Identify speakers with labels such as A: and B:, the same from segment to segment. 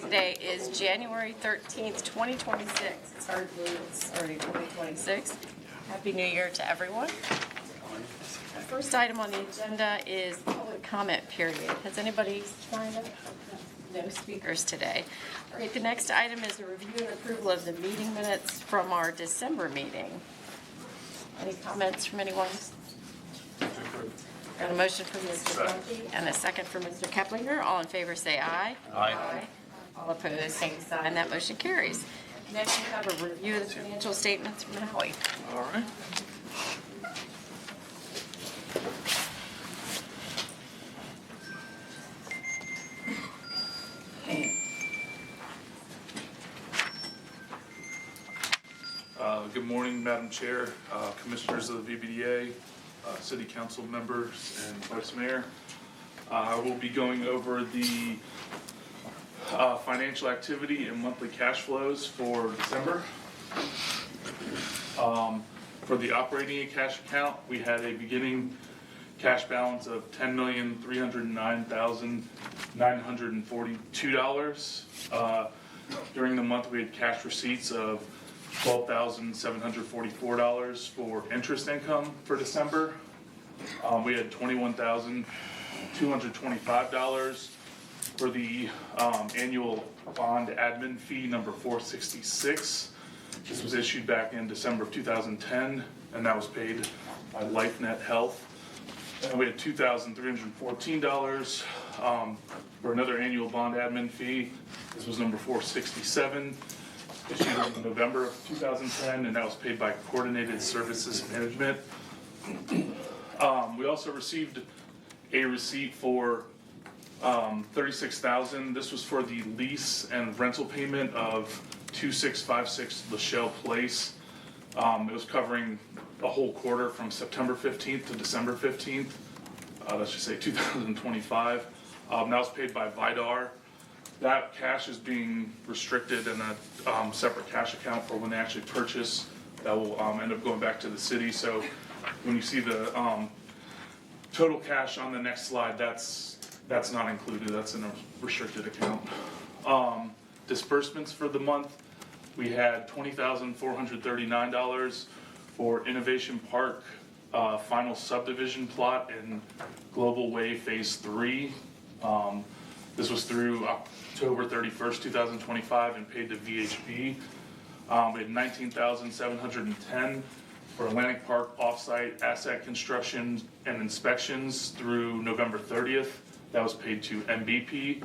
A: Today is January 13th, 2026. It's hard to believe it's already 2026. Happy New Year to everyone. The first item on the agenda is public comment period. Has anybody signed up? No speakers today. All right, the next item is a review and approval of the meeting minutes from our December meeting. Any comments from anyone? Got a motion from Mr. Conti and a second from Mr. Keplinger. All in favor say aye.
B: Aye.
A: All opposed, same sign. That motion carries. Next, we have a review of the financial statements from Howie.
B: All right. Good morning, Madam Chair, Commissioners of the VBDA, City Council members, and Vice Mayor. I will be going over the financial activity and monthly cash flows for December. For the operating cash account, we had a beginning cash balance of $10,309,942. During the month, we had cash receipts of $12,744 for interest income for December. We had $21,225 for the annual bond admin fee number 466. This was issued back in December of 2010, and that was paid by LifeNet Health. And we had $2,314 for another annual bond admin fee. This was number 467, issued in November of 2010, and that was paid by Coordinated Services Management. We also received a receipt for $36,000. This was for the lease and rental payment of 2656 Lachelle Place. It was covering a whole quarter from September 15th to December 15th. Let's just say 2025. That was paid by Vidar. That cash is being restricted in a separate cash account for when they actually purchase. That will end up going back to the city. So when you see the total cash on the next slide, that's not included. That's in a restricted account. Disbursements for the month, we had $20,439 for Innovation Park final subdivision plot in Global Way Phase 3. This was through October 31st, 2025 and paid to VHB. We had $19,710 for Atlantic Park offsite asset construction and inspections through November 30th. That was paid to MVP.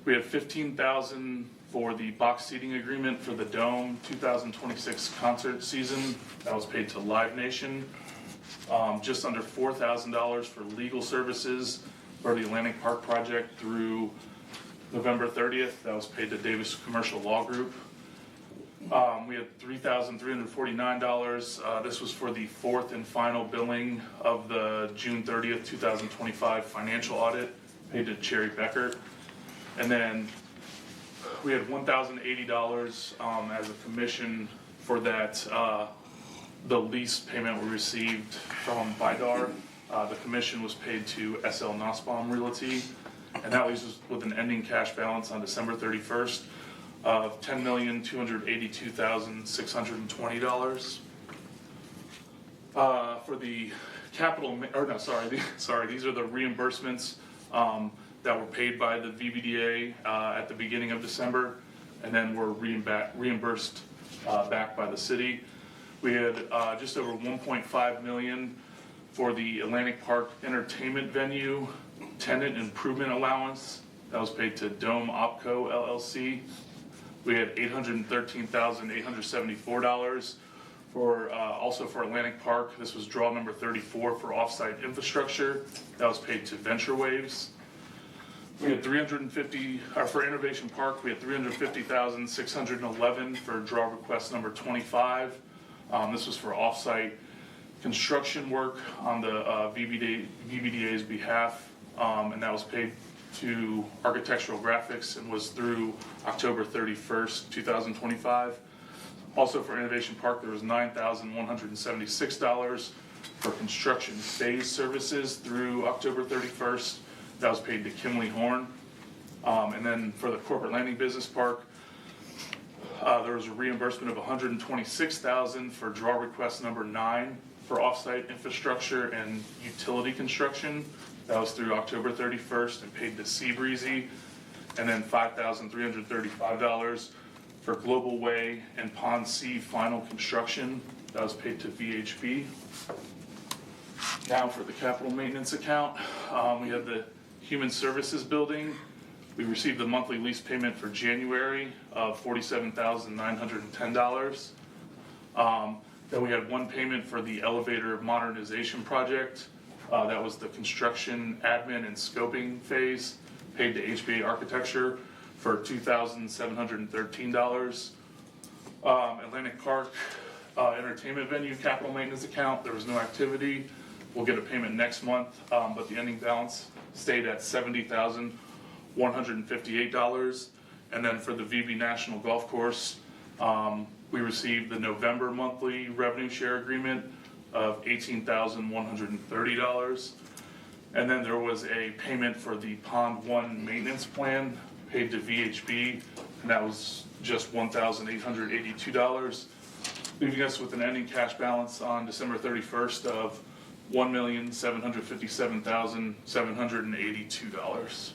B: We had $15,000 for the box seating agreement for the Dome 2026 concert season. That was paid to Live Nation. Just under $4,000 for legal services for the Atlantic Park project through November 30th. That was paid to Davis Commercial Law Group. We had $3,349. This was for the fourth and final billing of the June 30th, 2025 financial audit, paid to Cherry Becker. And then we had $1,080 as a commission for that, the lease payment we received from Vidar. The commission was paid to SL Nussbaum Realty, and that leaves us with an ending cash balance on December 31st of $10,282,620. For the capital, these are the reimbursements that were paid by the VBDA at the beginning of December, and then were reimbursed back by the city. We had just over $1.5 million for the Atlantic Park Entertainment Venue tenant improvement allowance. That was paid to Dome Opco LLC. We had $813,874 for also for Atlantic Park. This was draw number 34 for offsite infrastructure. That was paid to Venture Waves. We had for Innovation Park, we had $350,611 for draw request number 25. This was for offsite construction work on the VBDA's behalf, and that was paid to Architectural Graphics and was through October 31st, 2025. Also for Innovation Park, there was $9,176 for construction phase services through October 31st. That was paid to Kimley Horn. And then for the Corporate Landing Business Park, there was a reimbursement of $126,000 for draw request number 9 for offsite infrastructure and utility construction. That was through October 31st and paid to Seabreezy. And then $5,335 for Global Way and Pond C final construction. That was paid to VHB. Now for the capital maintenance account, we have the Human Services Building. We received the monthly lease payment for January of $47,910. Then we had one payment for the elevator modernization project. That was the construction, admin, and scoping phase, paid to HBA Architecture for $2,713. Atlantic Park entertainment venue capital maintenance account, there was no activity. We'll get a payment next month, but the ending balance stayed at $70,158. And then for the VB National Golf Course, we received the November monthly revenue share agreement of $18,130. And then there was a payment for the Pond 1 maintenance plan paid to VHB, and that was just $1,882, leaving us with an ending cash balance on December 31st of $1,757,782.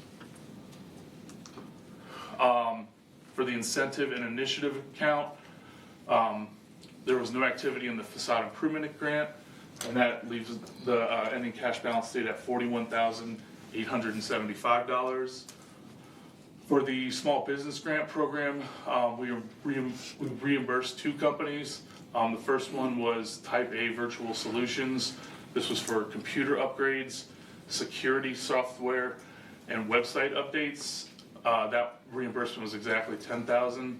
B: For the incentive and initiative account, there was no activity in the facade improvement grant, and that leaves the ending cash balance stayed at $41,875. For the small business grant program, we reimbursed 2 companies. The first one was Type A Virtual Solutions. This was for computer upgrades, security software, and website updates. That reimbursement was exactly $10,000.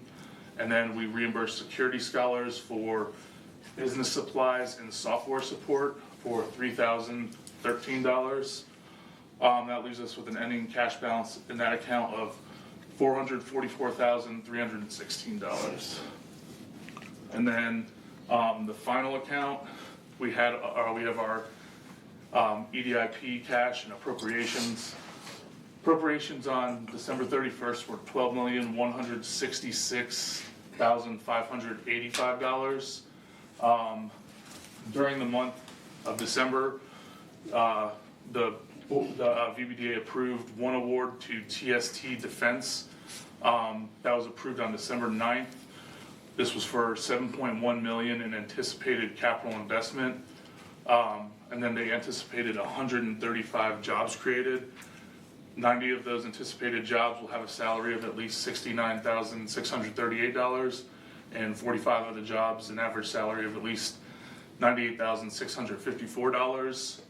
B: And then we reimbursed Security Scholars for business supplies and software support for $3,013. That leaves us with an ending cash balance in that account of $444,316. And then the final account, we have our EDIP cash and appropriations. Appropriations on December 31st were $12,166,585. During the month of December, the VBDA approved one award to TST Defense. That was approved on December 9th. This was for $7.1 million in anticipated capital investment. And then they anticipated 135 jobs created. 90 of those anticipated jobs will have a salary of at least $69,638, and 45 of the jobs an average salary of at least $98,654.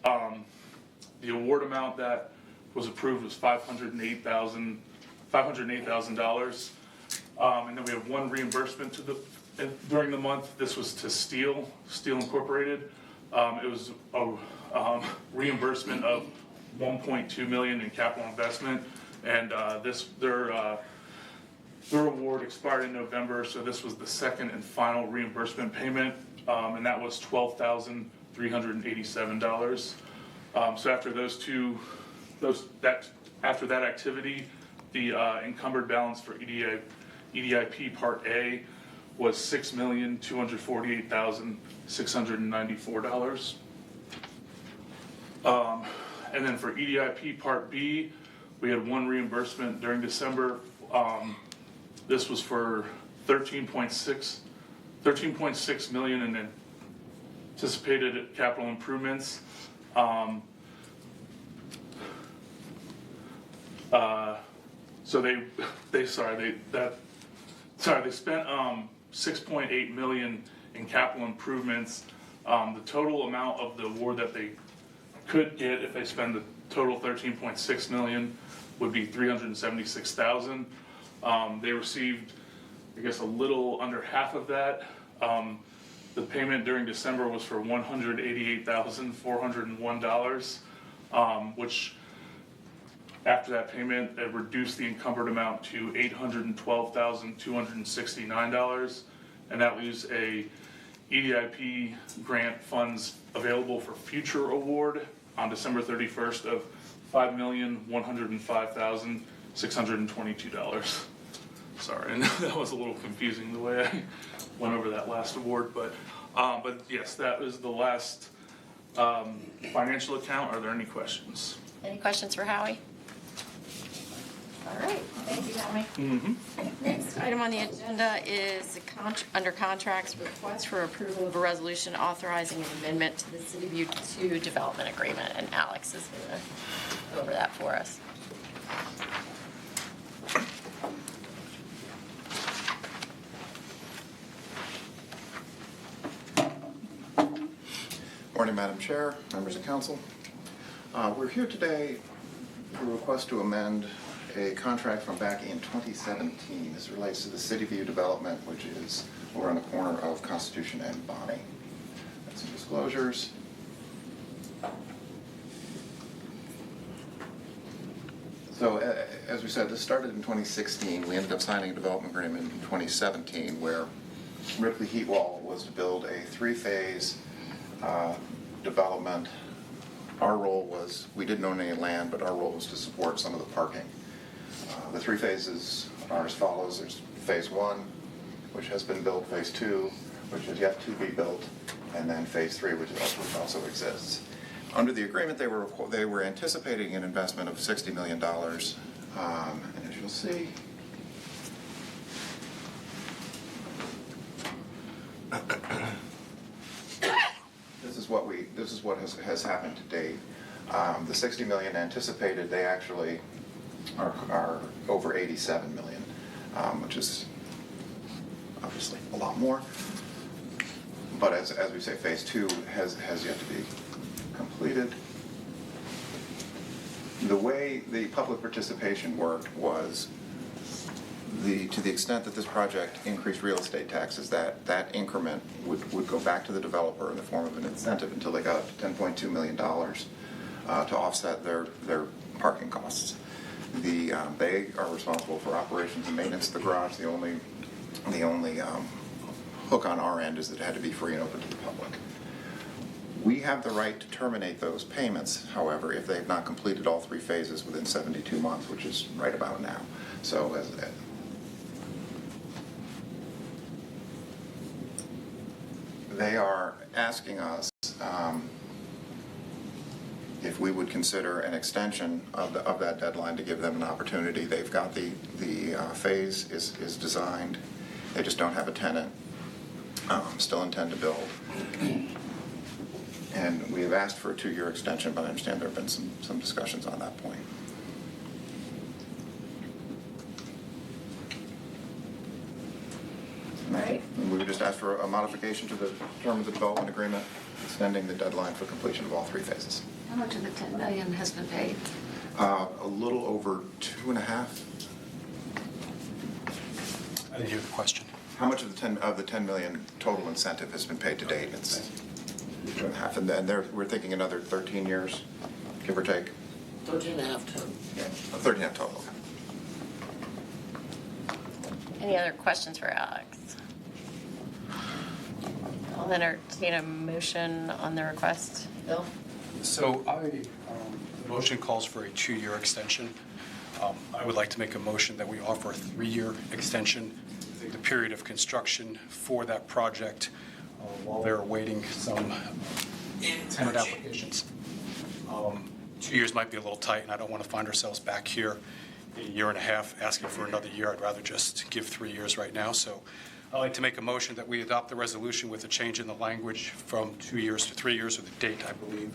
B: The award amount that was approved was $508,000. And then we have one reimbursement during the month. This was to Steel Incorporated. It was a reimbursement of $1.2 million in capital investment, and their award expired in November, so this was the second and final reimbursement payment, and that was $12,387. So after after that activity, the encumbered balance for EDIP Part A was $6,248,694. And then for EDIP Part B, we had one reimbursement during December. This was for $13.6 million in anticipated capital improvements. So they spent $6.8 million in capital improvements. The total amount of the award that they could get if they spend the total $13.6 million would be $376,000. They received, I guess, a little under half of that. The payment during December was for $188,401, which after that payment, it reduced the encumbered amount to $812,269, and that leaves a EDIP grant funds available for future award on December 31st of $5,105,250. $622. Sorry, and that was a little confusing the way I went over that last award, but yes, that was the last financial account. Are there any questions?
A: Any questions for Howie? All right, thank you, Howie. Next item on the agenda is under contracts, request for approval of a resolution authorizing an amendment to the City View 2 development agreement, and Alex is going to go over that for us.
C: Morning, Madam Chair, members of council. We're here today for a request to amend a contract from back in 2017. This relates to the City View development, which is over on the corner of Constitution and Bonnie. That's some disclosures. So, as we said, this started in 2016. We ended up signing a development agreement in 2017 where Ripley Heat Wall was to build a three-phase development. Our role was, we didn't own any land, but our role was to support some of the parking. The three phases are as follows. There's phase 1, which has been built, phase 2, which is yet to be built, and then phase 3, which also exists. Under the agreement, they were anticipating an investment of $60 million, and as you'll see, this is what has happened to date. The $60 million anticipated, they actually are over $87 million, which is obviously a lot more. But as we say, phase 2 has yet to be completed. The way the public participation worked was to the extent that this project increased real estate taxes, that increment would go back to the developer in the form of an incentive until they got up to $10.2 million to offset their parking costs. They are responsible for operations and maintenance of the garage. The only hook on our end is that it had to be free and open to the public. We have the right to terminate those payments, however, if they have not completed all three phases within 72 months, which is right about now. So they are asking us if we would consider an extension of that deadline to give them an opportunity. They've got the phase is designed. They just don't have a tenant. Still intend to build. And we have asked for a 2-year extension, but I understand there have been some discussions on that point.
A: Right.
C: And we would just ask for a modification to the term of the development agreement, extending the deadline for completion of all three phases.
D: How much of the $10 million has been paid?
C: A little over 2.5.
E: I didn't hear the question.
C: How much of the 10 million total incentive has been paid to date? It's 2.5, and then we're thinking another 13 years, give or take.
D: 13 and a half to.
C: Yeah, 13 and a half total.
A: Any other questions for Alex? I'll entertain a motion on the request. Bill?
E: So the motion calls for a 2-year extension. I would like to make a motion that we offer a 3-year extension. I think the period of construction for that project, while they're awaiting some tenant applications. 2 years might be a little tight, and I don't want to find ourselves back here in a year and a half asking for another year. I'd rather just give 3 years right now. So I'd like to make a motion that we adopt the resolution with a change in the language from 2 years to 3 years, with the date, I believe,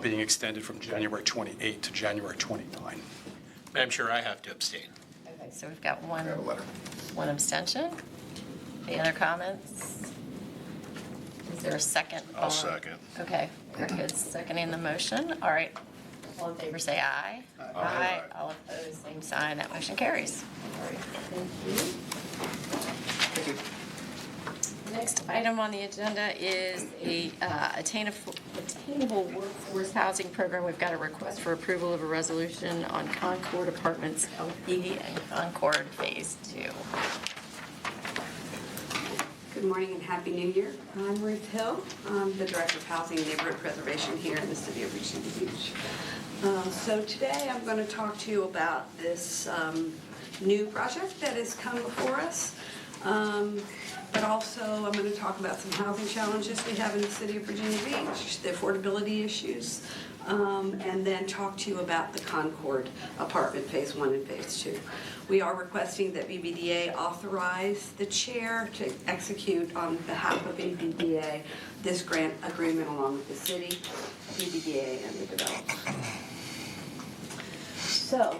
E: being extended from January 28 to January 29.
F: Madam Chair, I have to abstain.
A: Okay, so we've got
C: I have a letter.
A: one abstention. Any other comments? Is there a second?
F: I'll second.
A: Okay, Eric is seconding the motion. All right. All in favor, say aye. Aye. All opposed, same sign. That motion carries. All right, thank you.
C: Thank you.
A: Next item on the agenda is a attainable workforce housing program. We've got a request for approval of a resolution on Concord Apartments LP and Concord Phase 2.
G: Good morning and Happy New Year. I'm Ruth Hill. I'm the Director of Housing and Neighborhood Preservation here in the city of Virginia Beach. So today I'm going to talk to you about this new project that has come before us. But also I'm going to talk about some housing challenges we have in the city of Virginia Beach, the affordability issues, and then talk to you about the Concord apartment Phase 1 and Phase 2. We are requesting that BBDA authorize the chair to execute on behalf of BBDA this grant agreement along with the city, BBDA, and the developer. So,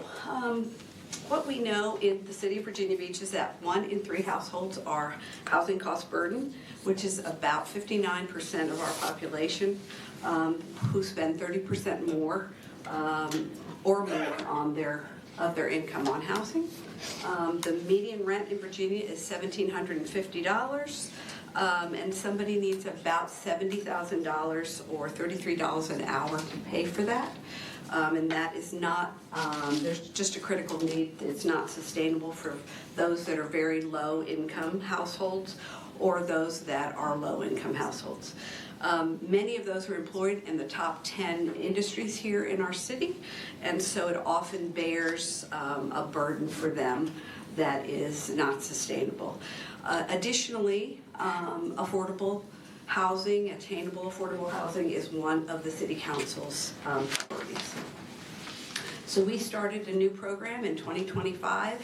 G: what we know in the city of Virginia Beach is that 1 in 3 households are housing cost burden, which is about 59% of our population, who spend 30% more or more on of their income on housing. The median rent in Virginia is $1,750, and somebody needs about $70,000 or $33 an hour to pay for that. And that is not, there's just a critical need. It's not sustainable for those that are very low income households or those that are low income households. Many of those are employed in the top 10 industries here in our city, and so it often bears a burden for them that is not sustainable. Additionally, affordable housing, attainable affordable housing is one of the city council's priorities. So we started a new program in 2025.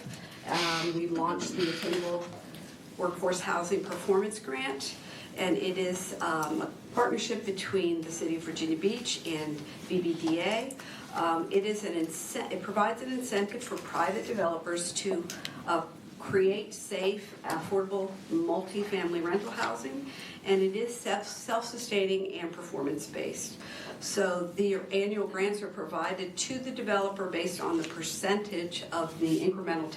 G: We launched the Attainable Workforce Housing Performance Grant, and it is a partnership between the city of Virginia Beach and BBDA. It provides an incentive for private developers to create safe, affordable, multifamily rental housing, and it is self-sustaining and performance-based. So the annual grants are provided to the developer based on the percentage of the incremental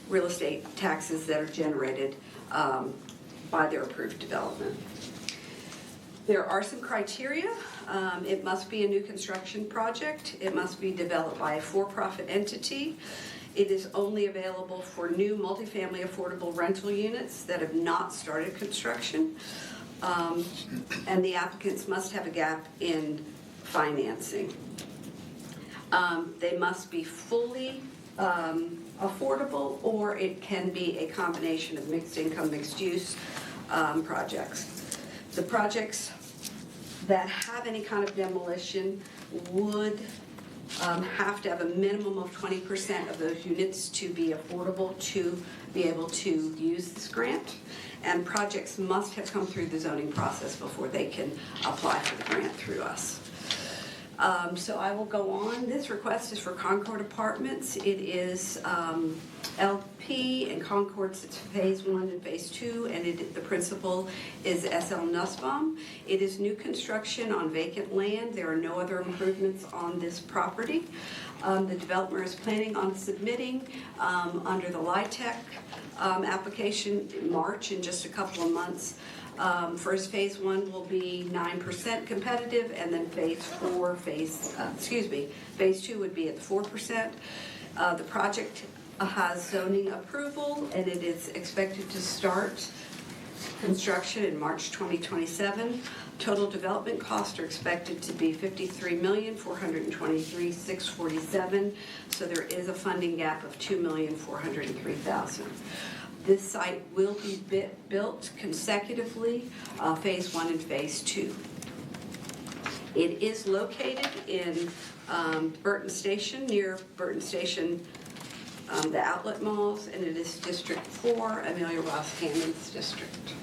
G: real estate taxes that are generated by their approved development. There are some criteria. It must be a new construction project. It must be developed by a for-profit entity. It is only available for new multifamily affordable rental units that have not started construction. And the applicants must have a gap in financing. They must be fully affordable, or it can be a combination of mixed income, mixed use projects. The projects that have any kind of demolition would have to have a minimum of 20% of those units to be affordable to be able to use this grant. And projects must have come through the zoning process before they can apply for the grant through us. So I will go on. This request is for Concord Apartments. It is LP and Concord's Phase 1 and Phase 2, and the principal is SL Nussbaum. It is new construction on vacant land. There are no other improvements on this property. The developer is planning on submitting under the LIHTC application in March, in just a couple of months. First Phase 1 will be 9% competitive, and then Phase 2 would be at the 4%. The project has zoning approval, and it is expected to start construction in March 2027. Total development costs are expected to be $53,423,647. So there is a funding gap of $2,403,000. This site will be built consecutively, Phase 1 and Phase 2. It is located in Burton Station, near Burton Station, the outlet malls, and it is District 4, Amelia Ross Hammond's district.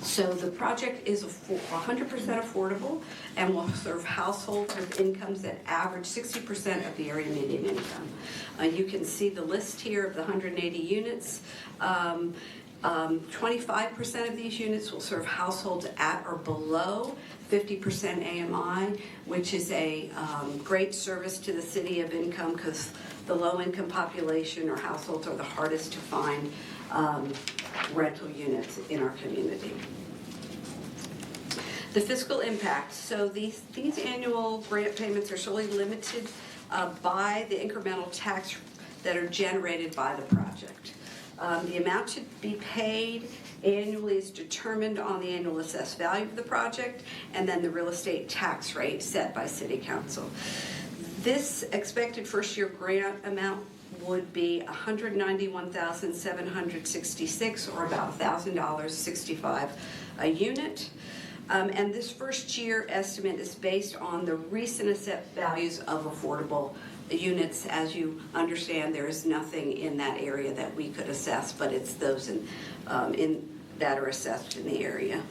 G: So the project is 100% affordable and will serve households with incomes that average 60% of the area median income. You can see the list here of the 180 units. 25% of these units will serve households at or below 50% AMI, which is a great service to the city of income, because the low-income population or households are the hardest to find rental units in our community. The fiscal impact. So these annual grant payments are solely limited by the incremental tax that are generated by the project. The amount to be paid annually is determined on the annual assessed value of the project, and then the real estate tax rate set by City Council. This expected first-year grant amount would be $191,766, or about $1,000.65 a unit. And this first-year estimate is based on the recent assessed values of affordable units. As you understand, there is nothing in that area that we could assess, but it's those that are assessed in the area.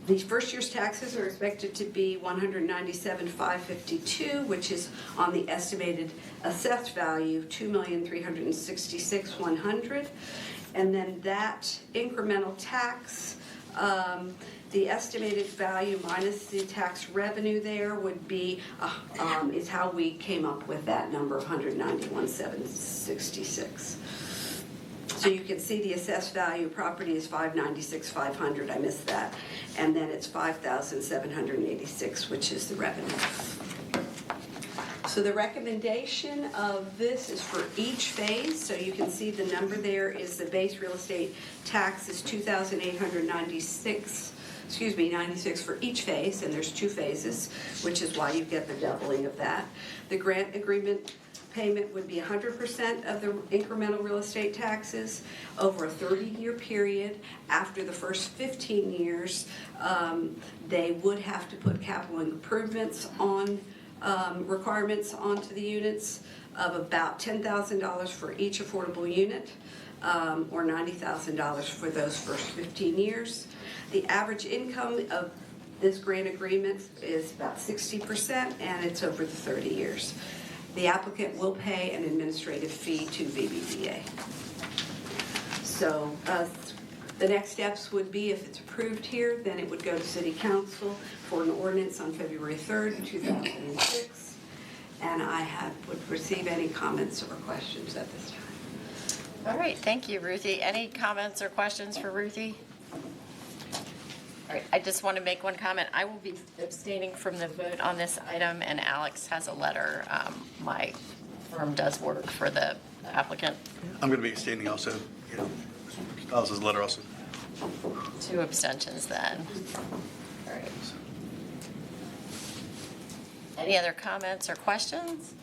G: The first year's taxes are expected to be $197,552, which is on the estimated assessed value, $2,366,100. And then that incremental tax, the estimated value minus the tax revenue there would be, is how we came up with that number of $191,766. So you can see the assessed value of property is $596,500, I missed that. And then it's $5,786, which is the revenue. So the recommendation of this is for each phase. So you can see the number there is the base real estate tax is $2,896 for each phase, and there's 2 phases, which is why you get the doubling of that. The grant agreement payment would be 100% of the incremental real estate taxes over a 30-year period. After the first 15 years, they would have to put capital improvements on requirements onto the units of about $10,000 for each affordable unit, or $90,000 for those first 15 years. The average income of this grant agreement is about 60%, and it's over the 30 years. The applicant will pay an administrative fee to VBDA. So the next steps would be, if it's approved here, then it would go to City Council for an ordinance on February 3rd, 2006. And I would receive any comments or questions at this time.
A: All right, thank you, Ruthie. Any comments or questions for Ruthie? All right, I just want to make one comment. I will be abstaining from the vote on this item, and Alex has a letter. My firm does work for the applicant.
H: I'm going to be abstaining also. Alice's letter also.
A: 2 abstentions then. All right. Any other comments or questions?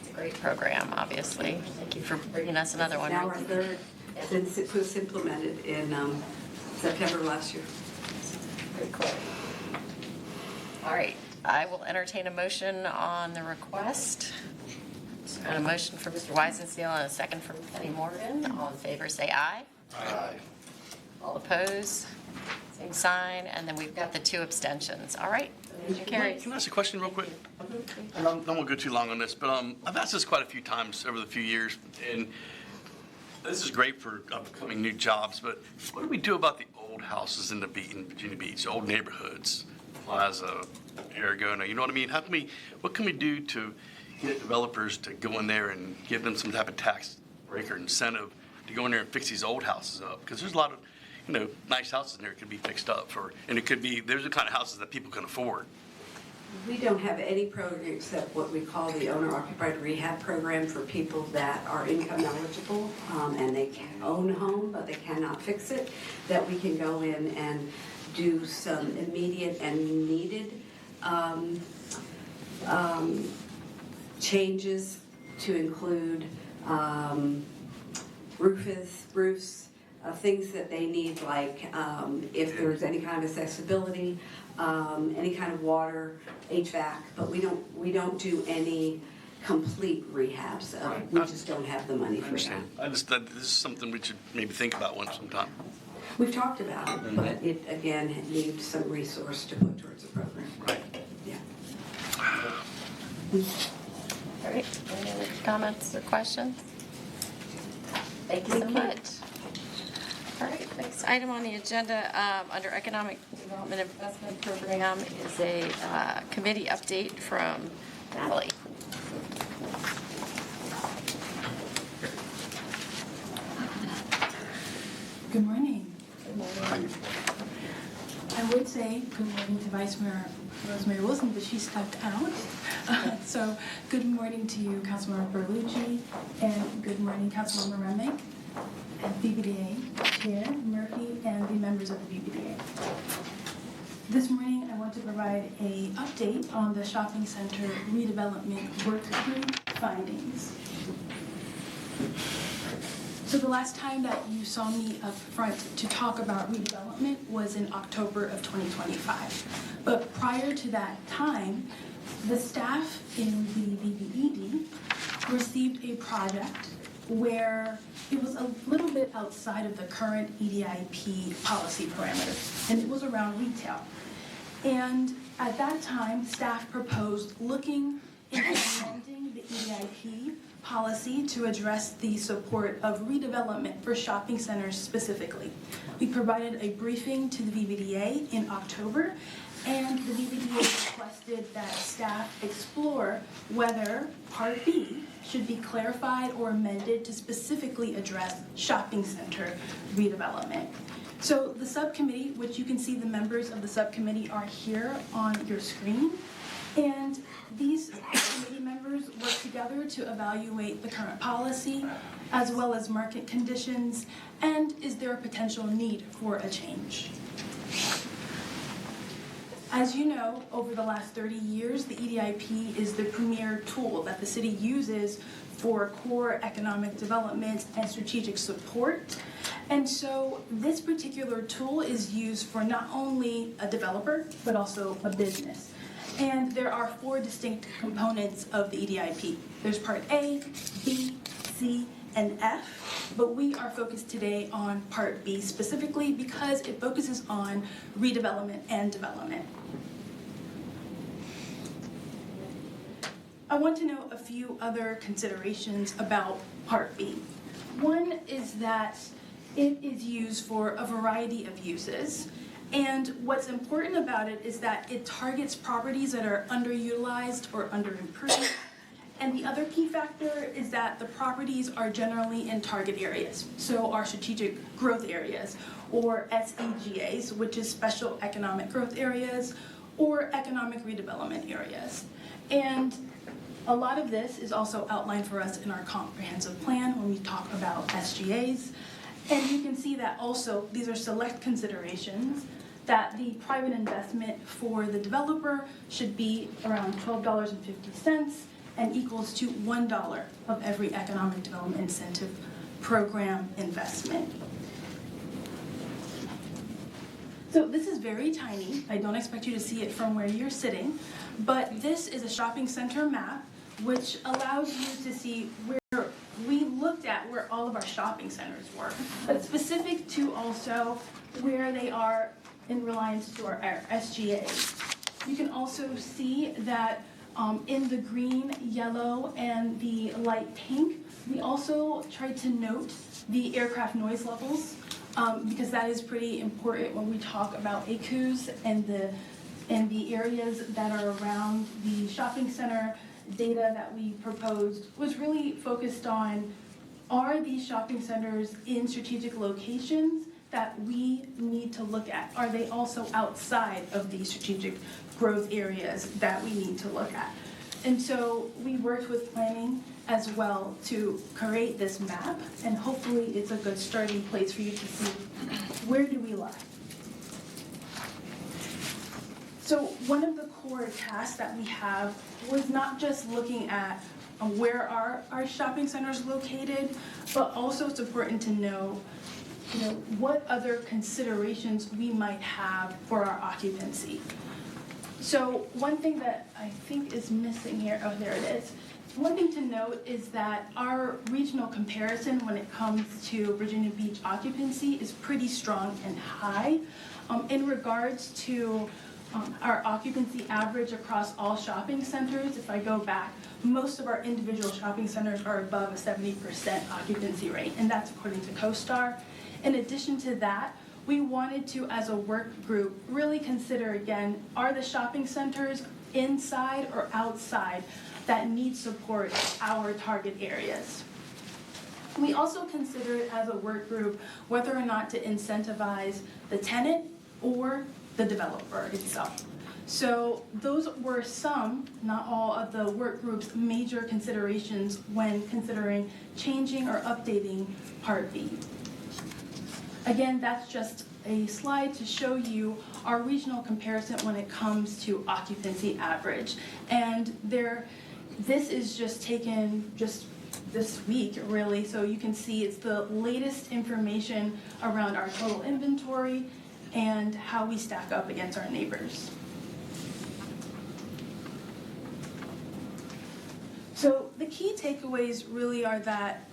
A: It's a great program, obviously. Thank you for bringing us another one.
G: Now our third, since it was implemented in September last year.
A: Very cool. All right, I will entertain a motion on the request. So got a motion for Mr. Weisenstein and a second from Penny Morgan. All in favor, say aye.
C: Aye.
A: All opposed, same sign, and then we've got the 2 abstentions. All right, motion carries.
H: Can I ask a question real quick? I don't want to go too long on this, but I've asked this quite a few times over the few years, and this is great for upcoming new jobs, but what do we do about the old houses in Virginia Beach, old neighborhoods, Plaza, Aragona, you know what I mean? What can we do to get developers to go in there and give them some type of tax break or incentive to go in there and fix these old houses up? Because there's a lot of, nice houses in there that could be fixed up and it could be, there's the kind of houses that people can afford.
G: We don't have any program except what we call the owner-occupied rehab program for people that are income eligible, and they can own a home, but they cannot fix it, that we can go in and do some immediate and needed changes to include roofs, things that they need, like if there's any kind of accessibility, any kind of water, HVAC, but we don't do any complete rehabs. We just don't have the money for that.
H: This is something we should maybe think about sometime.
G: We've talked about it, but it, again, needs some resource to put towards the program.
H: Right.
G: Yeah.
A: All right, any other comments or questions? Thank you so much. All right, next item on the agenda under Economic Development Investment Program is a committee update from Natalie.
I: Good morning. Good morning. I would say good morning to Vice Mayor Rosemary Wilson, but she stepped out. So good morning to you, Councilmember Berlucci, and good morning, Councilmember Remick. BBDA Chair Murphy, and the members of the BBDA. This morning, I want to provide an update on the shopping center redevelopment work group findings. So the last time that you saw me up front to talk about redevelopment was in October of 2025. But prior to that time, the staff in the BBED received a project where it was a little bit outside of the current EDIP policy parameters, and it was around retail. And at that time, staff proposed looking into amending the EDIP policy to address the support of redevelopment for shopping centers specifically. We provided a briefing to the VBDA in October, and the VBDA requested that staff explore whether Part B should be clarified or amended to specifically address shopping center redevelopment. So the subcommittee, which you can see the members of the subcommittee are here on your screen, and these committee members work together to evaluate the current policy as well as market conditions, and is there a potential need for a change? As you know, over the last 30 years, the EDIP is the premier tool that the city uses for core economic development and strategic support. And so this particular tool is used for not only a developer, but also a business. And there are 4 distinct components of the EDIP. There's Part A, B, C, and F, but we are focused today on Part B specifically because it focuses on redevelopment and development. I want to note a few other considerations about Part B. One is that it is used for a variety of uses, and what's important about it is that it targets properties that are underutilized or underimproved. And the other key factor is that the properties are generally in target areas, so our strategic growth areas, or SEGAs, which is special economic growth areas, or economic redevelopment areas. And a lot of this is also outlined for us in our comprehensive plan when we talk about SGAs. And you can see that also these are select considerations, that the private investment for the developer should be around $12.50 and equals to $1 of every economic development incentive program investment. So this is very tiny. I don't expect you to see it from where you're sitting, but this is a shopping center map which allows you to see where we looked at where all of our shopping centers were, but specific to also where they are in reliance to our SGAs. You can also see that in the green, yellow, and the light pink, we also tried to note the aircraft noise levels because that is pretty important when we talk about ACUs and the areas that are around the shopping center. Data that we proposed was really focused on, are these shopping centers in strategic locations that we need to look at? Are they also outside of these strategic growth areas that we need to look at? And so we worked with planning as well to create this map, and hopefully it's a good starting place for you to see where do we lie. So one of the core tasks that we have was not just looking at where are our shopping centers located, but also it's important to know, what other considerations we might have for our occupancy. So one thing that I think is missing here, oh, there it is. One thing to note is that our regional comparison when it comes to Virginia Beach occupancy is pretty strong and high. In regards to our occupancy average across all shopping centers, if I go back, most of our individual shopping centers are above a 70% occupancy rate, and that's according to CoStar. In addition to that, we wanted to, as a work group, really consider again, are the shopping centers inside or outside that need support our target areas? We also considered as a work group whether or not to incentivize the tenant or the developer itself. So those were some, not all, of the work group's major considerations when considering changing or updating Part B. Again, that's just a slide to show you our regional comparison when it comes to occupancy average. And this is just taken just this week, really, so you can see it's the latest information around our total inventory and how we stack up against our neighbors. So the key takeaways really are that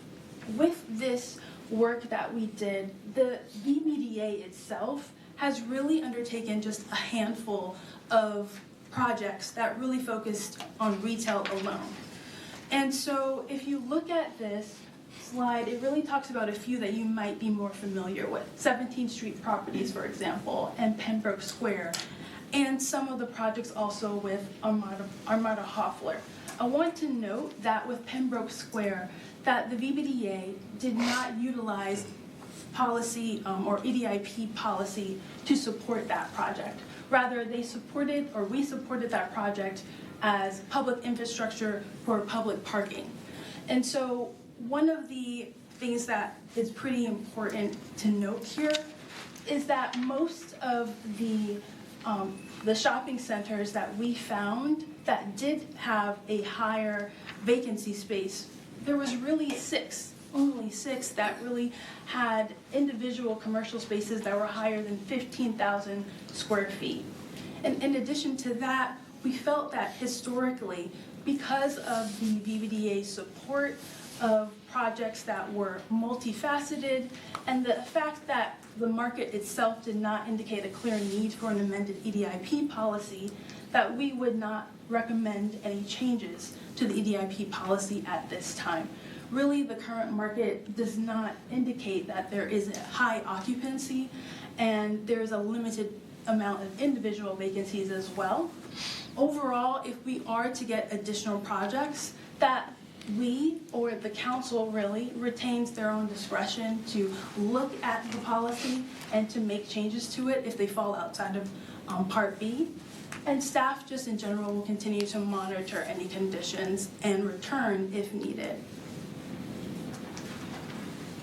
I: with this work that we did, the VBDA itself has really undertaken just a handful of projects that really focused on retail alone. And so if you look at this slide, it really talks about a few that you might be more familiar with. 17th Street Properties, for example, and Pembroke Square, and some of the projects also with Armada Hoffler. I want to note that with Pembroke Square, that the VBDA did not utilize policy or EDIP policy to support that project. Rather, we supported that project as public infrastructure for public parking. And so one of the things that is pretty important to note here is that most of the shopping centers that we found that did have a higher vacancy space, there was really only six that really had individual commercial spaces that were higher than 15,000 square feet. And in addition to that, we felt that historically, because of the VBDA's support of projects that were multifaceted, and the fact that the market itself did not indicate a clear need for an amended EDIP policy, that we would not recommend any changes to the EDIP policy at this time. Really, the current market does not indicate that there is a high occupancy, and there's a limited amount of individual vacancies as well. Overall, if we are to get additional projects, that we, or the council really, retains their own discretion to look at the policy and to make changes to it if they fall outside of Part B. And staff just in general will continue to monitor any conditions and return if needed.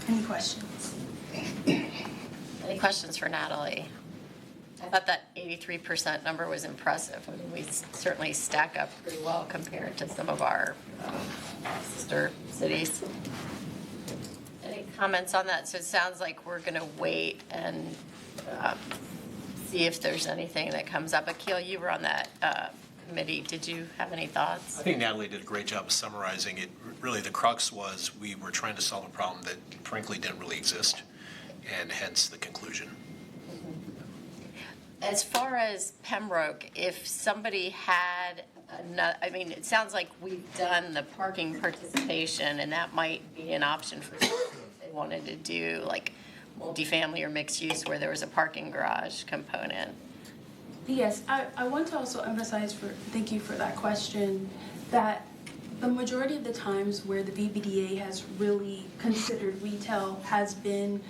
I: Any questions?
A: Any questions for Natalie? I thought that 83% number was impressive. I mean, we certainly stack up pretty well compared to some of our sister cities. Any comments on that? So it sounds like we're going to wait and see if there's anything that comes up. Akil, you were on that committee. Did you have any thoughts?
F: I think Natalie did a great job of summarizing it. Really, the crux was we were trying to solve a problem that frankly didn't really exist, and hence the conclusion.
A: As far as Pembroke, if somebody had, I mean, it sounds like we've done the parking participation, and that might be an option for some if they wanted to do like multifamily or mixed use where there was a parking garage component.
I: Yes, I want to also emphasize, thank you for that question, that the majority of the times where the VBDA has really considered retail has been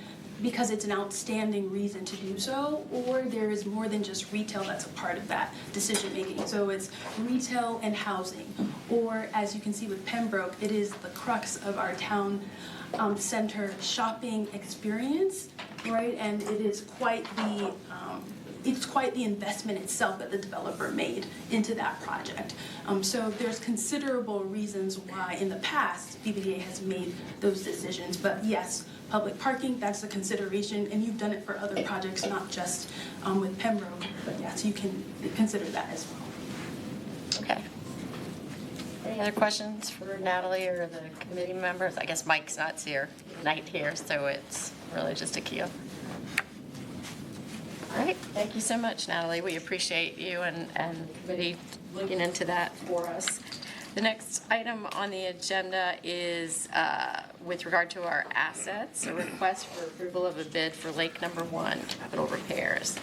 I: because it's an outstanding reason to do so, or there is more than just retail that's a part of that decision making. So it's retail and housing, or as you can see with Pembroke, it is the crux of our town center shopping experience, right? And it is quite the investment itself that the developer made into that project. So there's considerable reasons why in the past VBDA has made those decisions, but yes, public parking, that's a consideration, and you've done it for other projects, not just with Pembroke, but yes, you can consider that as well.
A: Okay. Any other questions for Natalie or the committee members? I guess Mike's not here, so it's really just Akil. All right, thank you so much, Natalie. We appreciate you and the committee looking into that for us. The next item on the agenda is with regard to our assets, a request for approval of a bid for Lake Number 1 capital repairs.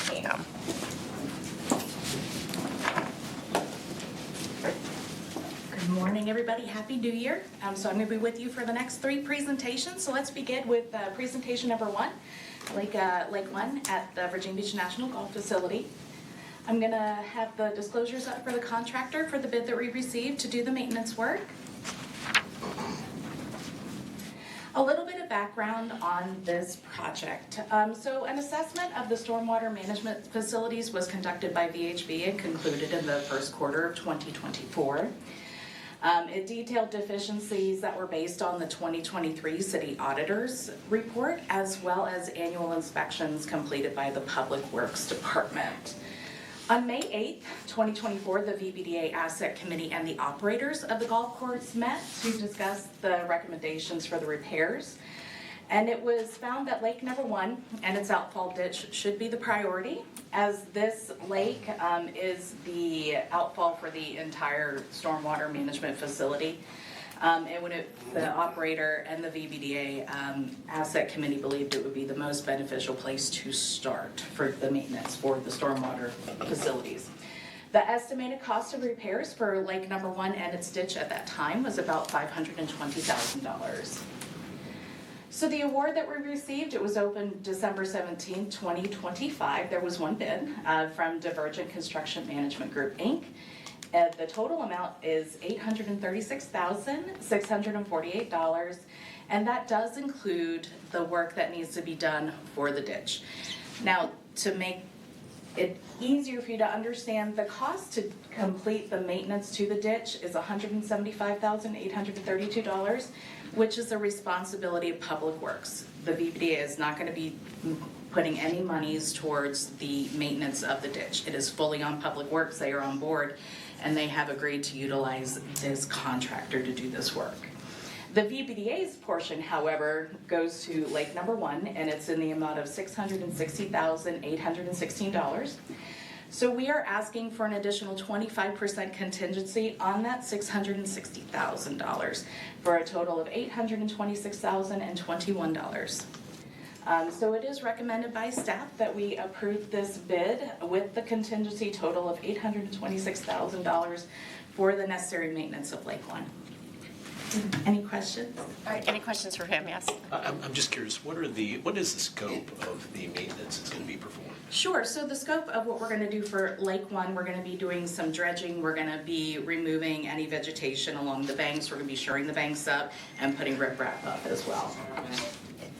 A: Pam.
J: Good morning, everybody. Happy New Year. So I'm going to be with you for the next 3 presentations. So let's begin with presentation number 1, Lake 1 at the Virginia Beach National Golf Facility. I'm going to have the disclosures up for the contractor for the bid that we received to do the maintenance work. A little bit of background on this project. So an assessment of the stormwater management facilities was conducted by VHB and concluded in the first quarter of 2024. It detailed deficiencies that were based on the 2023 city auditor's report, as well as annual inspections completed by the Public Works Department. On May 8th, 2024, the VBDA Asset Committee and the operators of the golf course met to discuss the recommendations for the repairs. And it was found that lake number 1 and its outfall ditch should be the priority, as this lake is the outfall for the entire stormwater management facility. And the operator and the VBDA Asset Committee believed it would be the most beneficial place to start for the maintenance for the stormwater facilities. The estimated cost of repairs for lake number 1 and its ditch at that time was about $520,000. So the award that we received, it was opened December 17, 2025. There was one bid from Divergent Construction Management Group, Inc. The total amount is $836,648, and that does include the work that needs to be done for the ditch. Now, to make it easier for you to understand, the cost to complete the maintenance to the ditch is $175,832, which is the responsibility of Public Works. The VBDA is not going to be putting any monies towards the maintenance of the ditch. It is fully on Public Works. They are on board, and they have agreed to utilize this contractor to do this work. The VBDA's portion, however, goes to lake number 1, and it's in the amount of $660,816. So we are asking for an additional 25% contingency on that $660,000 for a total of $826,021. So it is recommended by staff that we approve this bid with the contingency total of $826,000 for the necessary maintenance of Lake 1. Any questions?
A: All right, any questions for him? Yes.
F: I'm just curious, what is the scope of the maintenance that's going to be performed?
J: Sure, so the scope of what we're gonna do for Lake 1, we're gonna be doing some dredging, we're gonna be removing any vegetation along the banks, we're gonna be shoring the banks up and putting riprap up as well.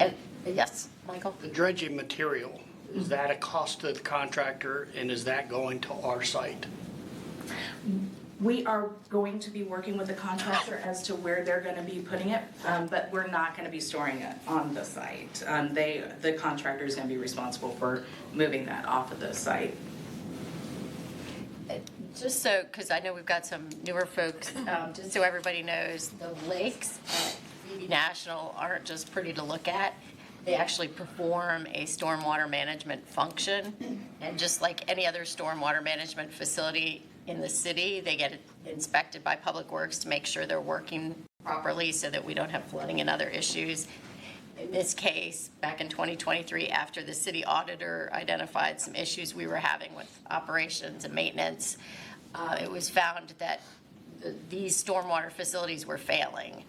A: And, yes, Michael?
K: The dredging material, is that a cost to the contractor, and is that going to our site?
J: We are going to be working with the contractor as to where they're gonna be putting it, but we're not gonna be storing it on the site. The contractor is gonna be responsible for moving that off of the site.
A: Just so, because I know we've got some newer folks, just so everybody knows, the lakes at VB National aren't just pretty to look at. They actually perform a stormwater management function. And just like any other stormwater management facility in the city, they get inspected by Public Works to make sure they're working properly so that we don't have flooding and other issues. In this case, back in 2023, after the city auditor identified some issues we were having with operations and maintenance, it was found that these stormwater facilities were failing,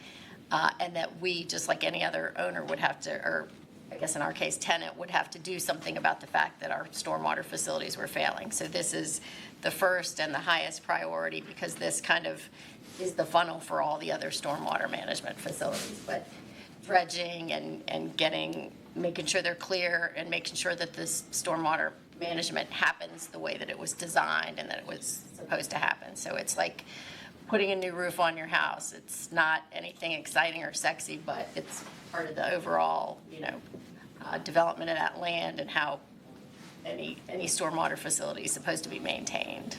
A: and that we, just like any other owner, would have to, or I guess in our case, tenant, would have to do something about the fact that our stormwater facilities were failing. So this is the first and the highest priority, because this kind of is the funnel for all the other stormwater management facilities. But dredging and making sure they're clear and making sure that this stormwater management happens the way that it was designed and that it was supposed to happen. So it's like putting a new roof on your house. It's not anything exciting or sexy, but it's part of the overall, development of that land and how any stormwater facility is supposed to be maintained.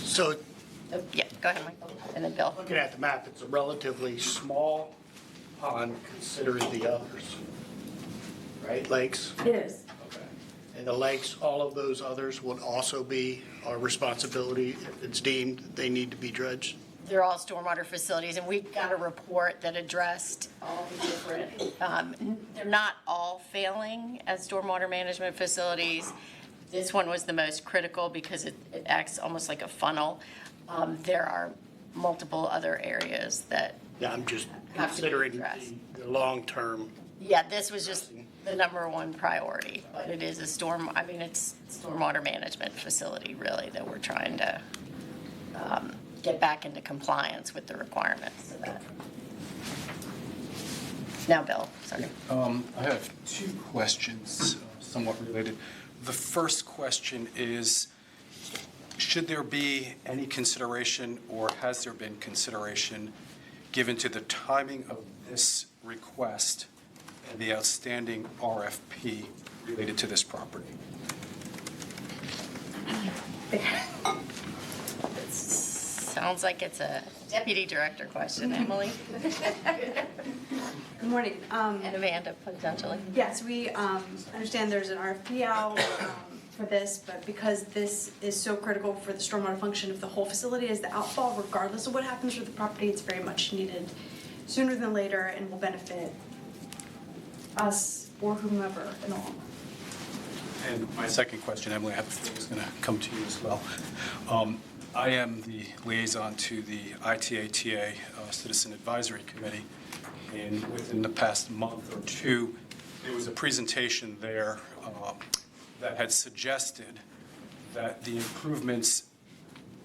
K: So,
A: Yeah, go ahead, Michael, and then Bill.
K: looking at the map, it's a relatively small pond considering the others, right, lakes?
J: It is.
K: Okay. And the lakes, all of those others would also be our responsibility if it's deemed they need to be dredged?
A: They're all stormwater facilities, and we got a report that addressed all the different, they're not all failing as stormwater management facilities. This one was the most critical because it acts almost like a funnel. There are multiple other areas that,
K: Yeah, I'm just
A: Have to be
K: considering
A: addressed.
K: the long-term.
A: yeah, this was just the number one priority. But it is it's stormwater management facility really that we're trying to get back into compliance with the requirements of that. Now, Bill, sorry.
E: I have two questions, somewhat related. The first question is, should there be any consideration, or has there been consideration, given to the timing of this request and the outstanding RFP related to this property?
A: Sounds like it's a deputy director question, Emily.
G: Good morning.
A: And Amanda, potentially.
G: Yes, we understand there's an RFP out for this, but because this is so critical for the stormwater function of the whole facility as the outfall, regardless of what happens with the property, it's very much needed sooner than later and will benefit us or whomever in the long run.
E: And my second question, Emily, I have a feeling is going to come to you as well. I am the liaison to the ITATA Citizen Advisory Committee, and within the past month or two, there was a presentation there that had suggested that the improvements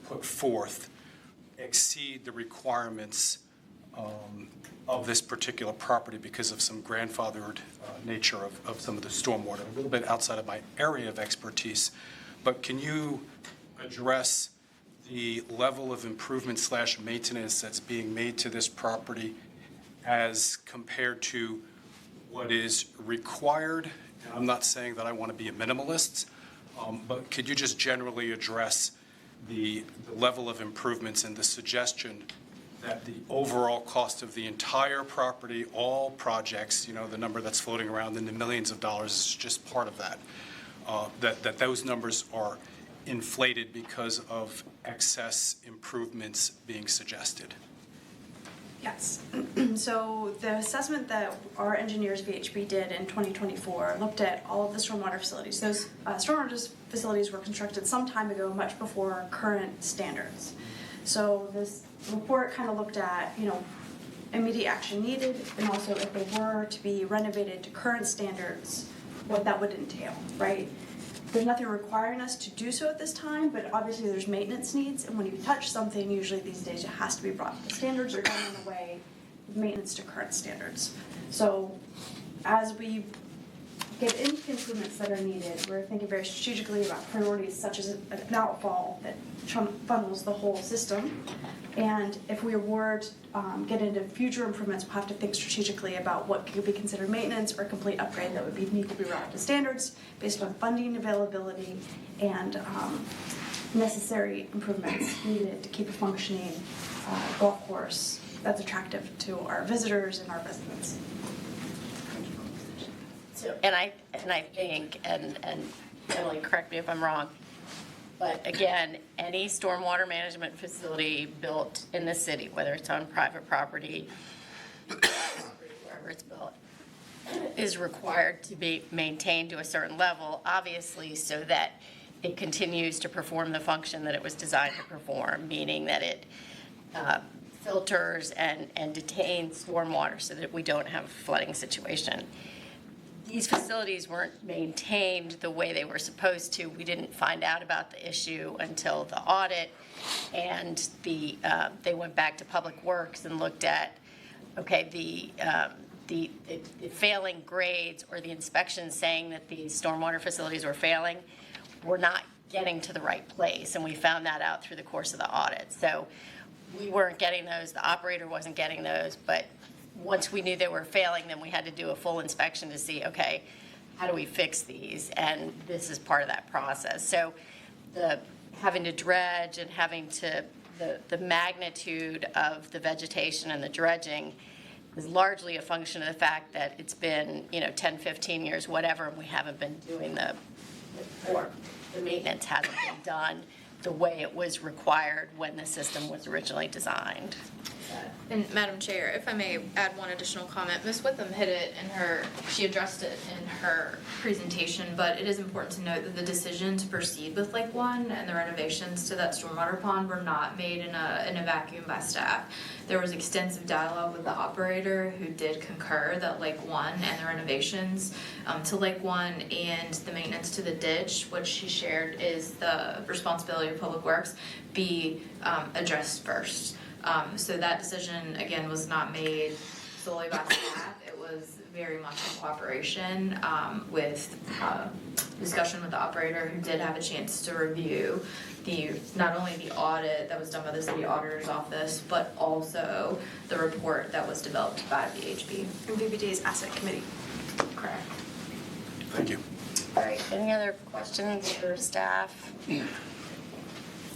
E: put forth exceed the requirements of this particular property because of some grandfathered nature of some of the stormwater, a little bit outside of my area of expertise. But can you address the level of improvement / maintenance that's being made to this property as compared to what is required? And I'm not saying that I want to be a minimalist, but could you just generally address the level of improvements and the suggestion that the overall cost of the entire property, all projects, you know, the number that's floating around in the millions of dollars is just part of that, that those numbers are inflated because of excess improvements being suggested?
G: Yes. So the assessment that our engineers, VHB, did in 2024 looked at all of the stormwater facilities. Those stormwater facilities were constructed some time ago, much before current standards. So this report kind of looked at, you know, immediate action needed, and also if they were to be renovated to current standards, what that would entail, right? There's nothing requiring us to do so at this time, but obviously there's maintenance needs, and when you touch something, usually these days it has to be brought. The standards are done in a way with maintenance to current standards. So as we get into improvements that are needed, we're thinking very strategically about priorities such as an outfall that funnels the whole system. And if we award, get into future improvements, we'll have to think strategically about what could be considered maintenance or complete upgrade that would need to be brought up to standards based on funding availability and necessary improvements needed to keep a functioning golf course that's attractive to our visitors and our residents.
A: So, and I think, and Emily, correct me if I'm wrong, but again, any stormwater management facility built in the city, whether it's on private property, wherever it's built, is required to be maintained to a certain level, obviously, so that it continues to perform the function that it was designed to perform, meaning that it filters and detains stormwater so that we don't have a flooding situation. These facilities weren't maintained the way they were supposed to. We didn't find out about the issue until the audit, and they went back to Public Works and looked at, okay, the failing grades or the inspections saying that the stormwater facilities were failing were not getting to the right place, and we found that out through the course of the audit. So we weren't getting those, the operator wasn't getting those, but once we knew they were failing, then we had to do a full inspection to see, okay, how do we fix these? And this is part of that process. So the having to dredge and having to, the magnitude of the vegetation and the dredging is largely a function of the fact that it's been, 10, 15 years, whatever, and we haven't been doing the maintenance hasn't been done the way it was required when the system was originally designed.
L: And Madam Chair, if I may add one additional comment, Ms. Witham hit it she addressed it in her presentation, but it is important to note that the decision to proceed with Lake One and the renovations to that stormwater pond were not made in a vacuum by staff. There was extensive dialogue with the operator who did concur that Lake One and the renovations to Lake One and the maintenance to the ditch, which she shared is the responsibility of Public Works, be addressed first. So that decision, again, was not made solely by staff. It was very much in cooperation with discussion with the operator, who did have a chance to review not only the audit that was done by the city auditor's office, but also the report that was developed by VHB.
A: And VBD's asset committee.
L: Correct.
E: Thank you.
A: All right, any other questions for staff?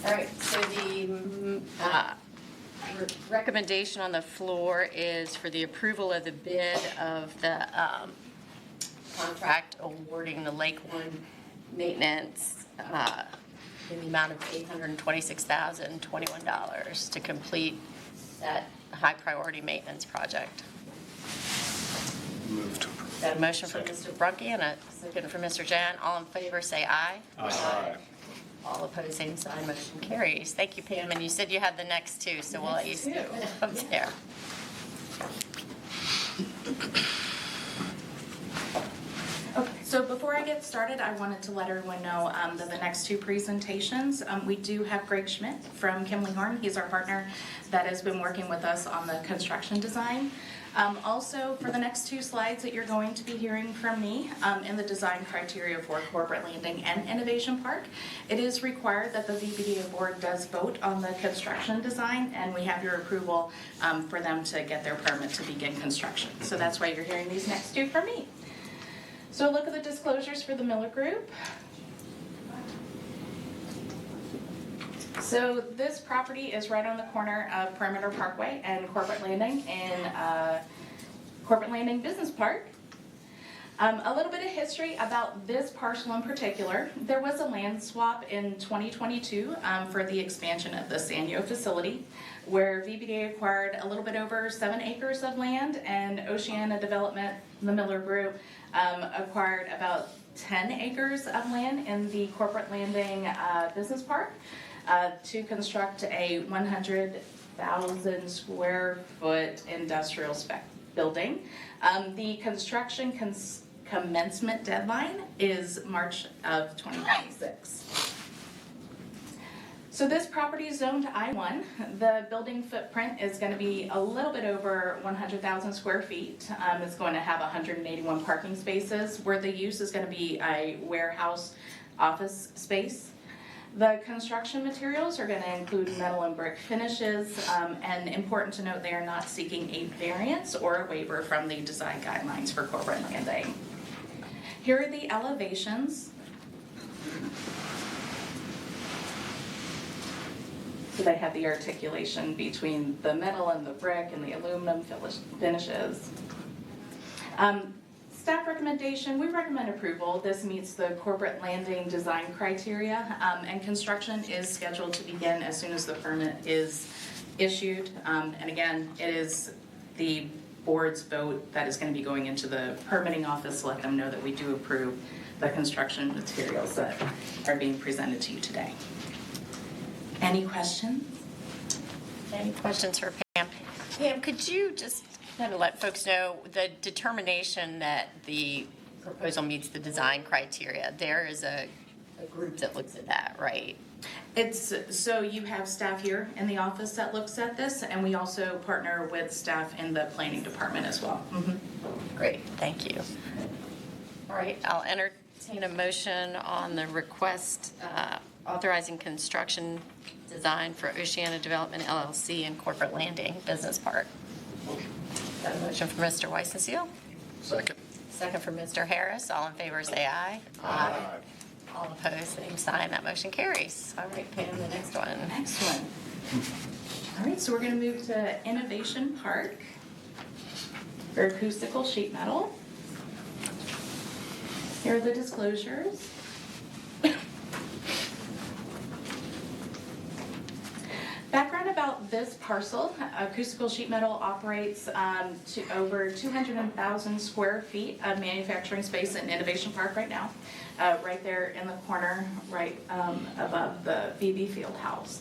A: All right, so the recommendation on the floor is for the approval of the bid of the contract awarding the Lake One maintenance in the amount of $826,021 to complete that high-priority maintenance project.
E: Move to approve.
A: Got a motion from Mr. Brunke and a second from Mr. Jan. All in favor, say aye.
E: Aye.
A: All opposed, same sign, motion carries. Thank you, Pam, and you said you had the next two, so we'll let you skip up there.
J: Okay, so before I get started, I wanted to let everyone know that the next two presentations, we do have Greg Schmidt from Kimley Horn. He's our partner that has been working with us on the construction design. Also, for the next two slides that you're going to be hearing from me in the design criteria for Corporate Landing and Innovation Park, it is required that the VBDA board does vote on the construction design, and we have your approval for them to get their permit to begin construction. So that's why you're hearing these next two from me. So look at the disclosures for the Miller Group. So this property is right on the corner of Perimeter Parkway and Corporate Landing in Corporate Landing Business Park. A little bit of history about this parcel in particular. There was a land swap in 2022 for the expansion of the Sanyo facility, where VBDA acquired a little bit over 7 acres of land, and Oceana Development, the Miller Group, acquired about 10 acres of land in the Corporate Landing Business Park to construct a 100,000 square foot industrial spec building. The construction commencement deadline is March of 2026. So this property is zoned I-1. The building footprint is going to be a little bit over 100,000 square feet. It's going to have 181 parking spaces, where the use is going to be a warehouse office space. The construction materials are going to include metal and brick finishes, and important to note, they are not seeking a variance or a waiver from the design guidelines for Corporate Landing. Here are the elevations. So they have the articulation between the metal and the brick and the aluminum finishes. Staff recommendation, we recommend approval. This meets the Corporate Landing design criteria, and construction is scheduled to begin as soon as the permit is issued. And again, it is the board's vote that is going to be going into the permitting office to let them know that we do approve the construction materials that are being presented to you today. Any questions?
A: Any questions for Pam? Pam, could you just kind of let folks know the determination that the proposal meets the design criteria? There is a group that looks at that, right?
J: So you have staff here in the office that looks at this, and we also partner with staff in the planning department as well.
A: Great, thank you. All right, I'll entertain a motion on the request authorizing construction design for Oceana Development LLC and Corporate Landing Business Park. Got a motion from Mr. Weissenseal?
K: Second.
A: Second from Mr. Harris. All in favor, say aye. Aye. All opposed, same sign. That motion carries. All right, Pam, the next one.
J: Next one. All right, so we're going to move to Innovation Park for acoustical sheet metal. Here are the disclosures. Background about this parcel: acoustical sheet metal operates to over 200,000 square feet of manufacturing space in Innovation Park right now, right there in the corner, right above the VB Fieldhouse.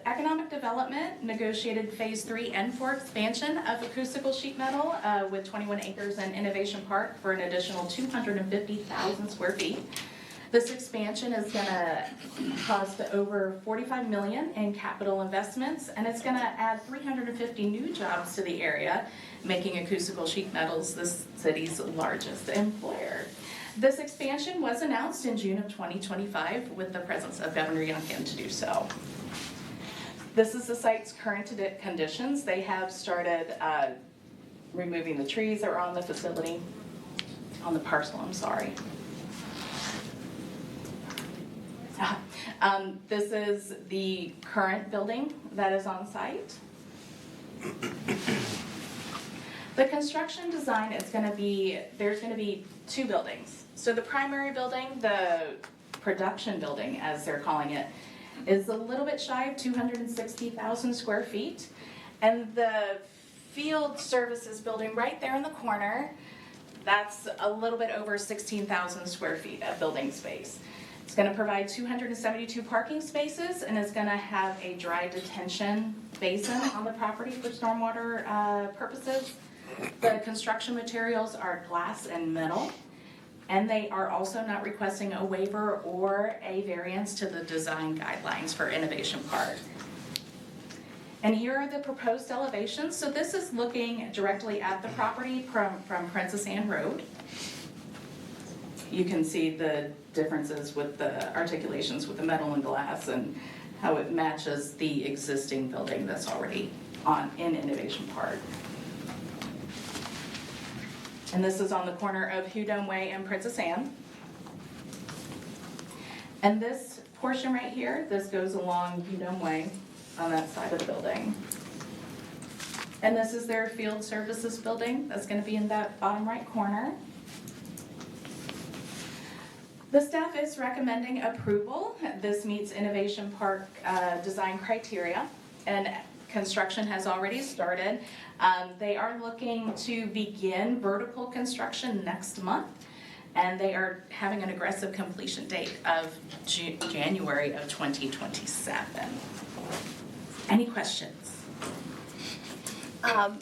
J: Economic Development negotiated Phase 3 and 4 expansion of acoustical sheet metal with 21 acres in Innovation Park for an additional 250,000 square feet. This expansion is gonna cost over $45 million in capital investments, and it's gonna add 350 new jobs to the area, making Acoustical Sheet Metals the city's largest employer. This expansion was announced in June of 2025 with the presence of Governor Youngkin to do so. This is the site's current conditions. They have started removing the trees that are on the facility, on the parcel, I'm sorry. This is the current building that is on site. The construction design is gonna be, there's gonna be two buildings. So the primary building, the production building, as they're calling it, is a little bit shy of 260,000 square feet. And the field services building right there in the corner, that's a little bit over 16,000 square feet of building space. It's gonna provide 272 parking spaces, and it's gonna have a dry detention basin on the property for stormwater purposes. The construction materials are glass and metal, and they are also not requesting a waiver or a variance to the design guidelines for Innovation Park. And here are the proposed elevations. So this is looking directly at the property from Princess Anne Road. You can see the differences with the articulations with the metal and glass and how it matches the existing building that's already in Innovation Park. And this is on the corner of Hudome Way and Princess Anne. And this portion right here, this goes along Hudome Way on that side of the building. And this is their field services building that's gonna be in that bottom right corner. The staff is recommending approval. This meets Innovation Park design criteria, and construction has already started. They are looking to begin vertical construction next month, and they are having an aggressive completion date of January of 2027. Any questions?
A: Pam,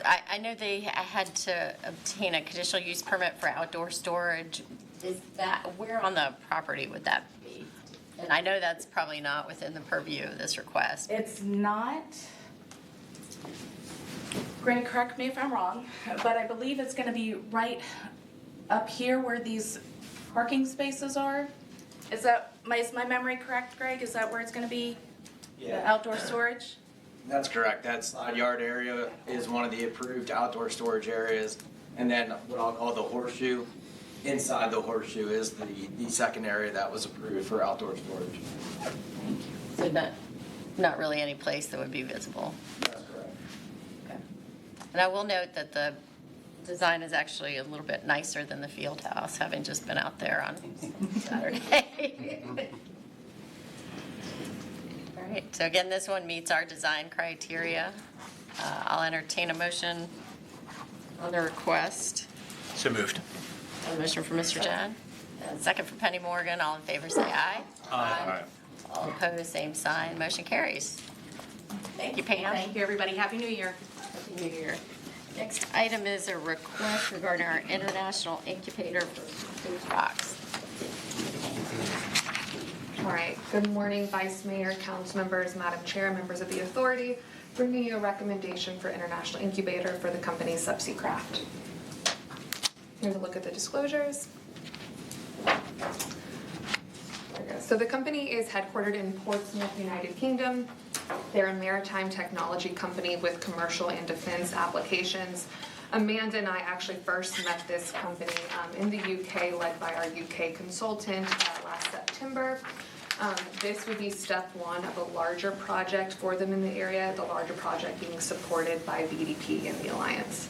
A: I know they had to obtain a conditional use permit for outdoor storage. Is that, where on the property would that be? And I know that's probably not within the purview of this request.
J: It's not, Greg, correct me if I'm wrong, but I believe it's gonna be right up here where these parking spaces are. Is my memory correct, Greg? Is that where it's gonna be?
M: Yeah.
J: The outdoor storage?
M: That's correct. That side yard area is one of the approved outdoor storage areas. And then what I'll call the horseshoe, inside the horseshoe is the second area that was approved for outdoor storage.
A: So not really any place that would be visible.
M: That's correct.
A: Okay. And I will note that the design is actually a little bit nicer than the field house, having just been out there on Saturday. All right, so again, this one meets our design criteria. I'll entertain a motion on the request.
F: So moved.
A: A motion for Mr. John, and second for Penny Morgan. All in favor, say aye.
F: Aye.
A: All opposed, same sign. Motion carries. Thank you, Pam.
J: Thank you, everybody. Happy New Year.
A: Happy New Year. Next item is a request regarding our international incubator for food rocks.
N: All right, good morning, Vice Mayor, council members, Madam Chair, members of the authority. Bringing you a recommendation for international incubator for the company Subsea Craft. Here's a look at the disclosures. There we go. So the company is headquartered in Portsmouth, United Kingdom. They're a maritime technology company with commercial and defense applications. Amanda and I actually first met this company in the UK, led by our UK consultant last September. This would be step one of a larger project for them in the area, the larger project being supported by VDP and the Alliance.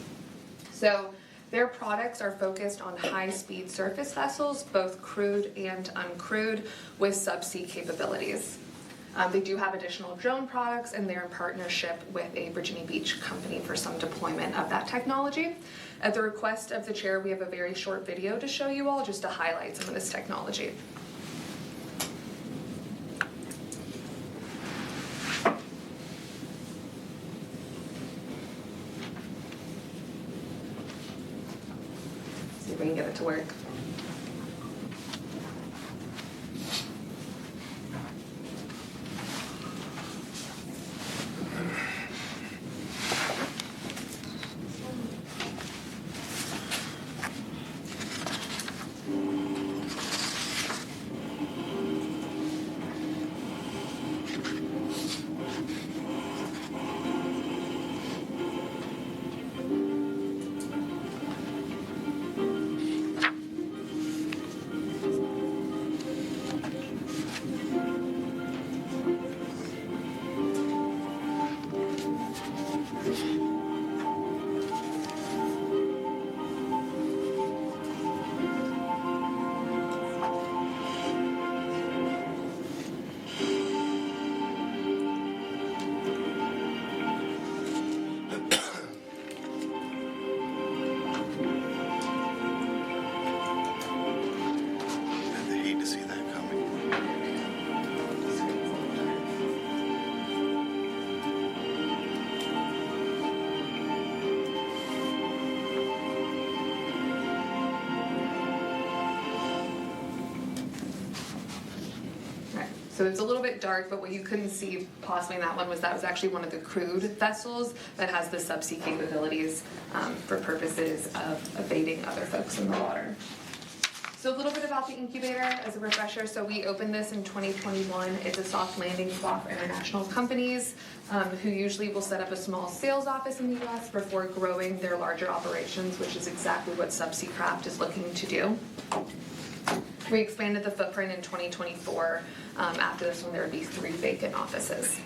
N: So their products are focused on high-speed surface vessels, both crewed and uncrewed, with subsea capabilities. They do have additional drone products, and they're in partnership with a Virginia Beach company for some deployment of that technology. At the request of the chair, we have a very short video to show you all just to highlight some of this technology. See if we can get it to work. So it's a little bit dark, but what you couldn't see possibly in that one was that was actually one of the crewed vessels that has the subsea capabilities for purposes of evading other folks in the water. So a little bit about the incubator as a refresher. So we opened this in 2021. It's a soft landing spot for international companies who usually will set up a small sales office in the US before growing their larger operations, which is exactly what Subsea Craft is looking to do. We expanded the footprint in 2024. After this one, there would be 3 vacant offices.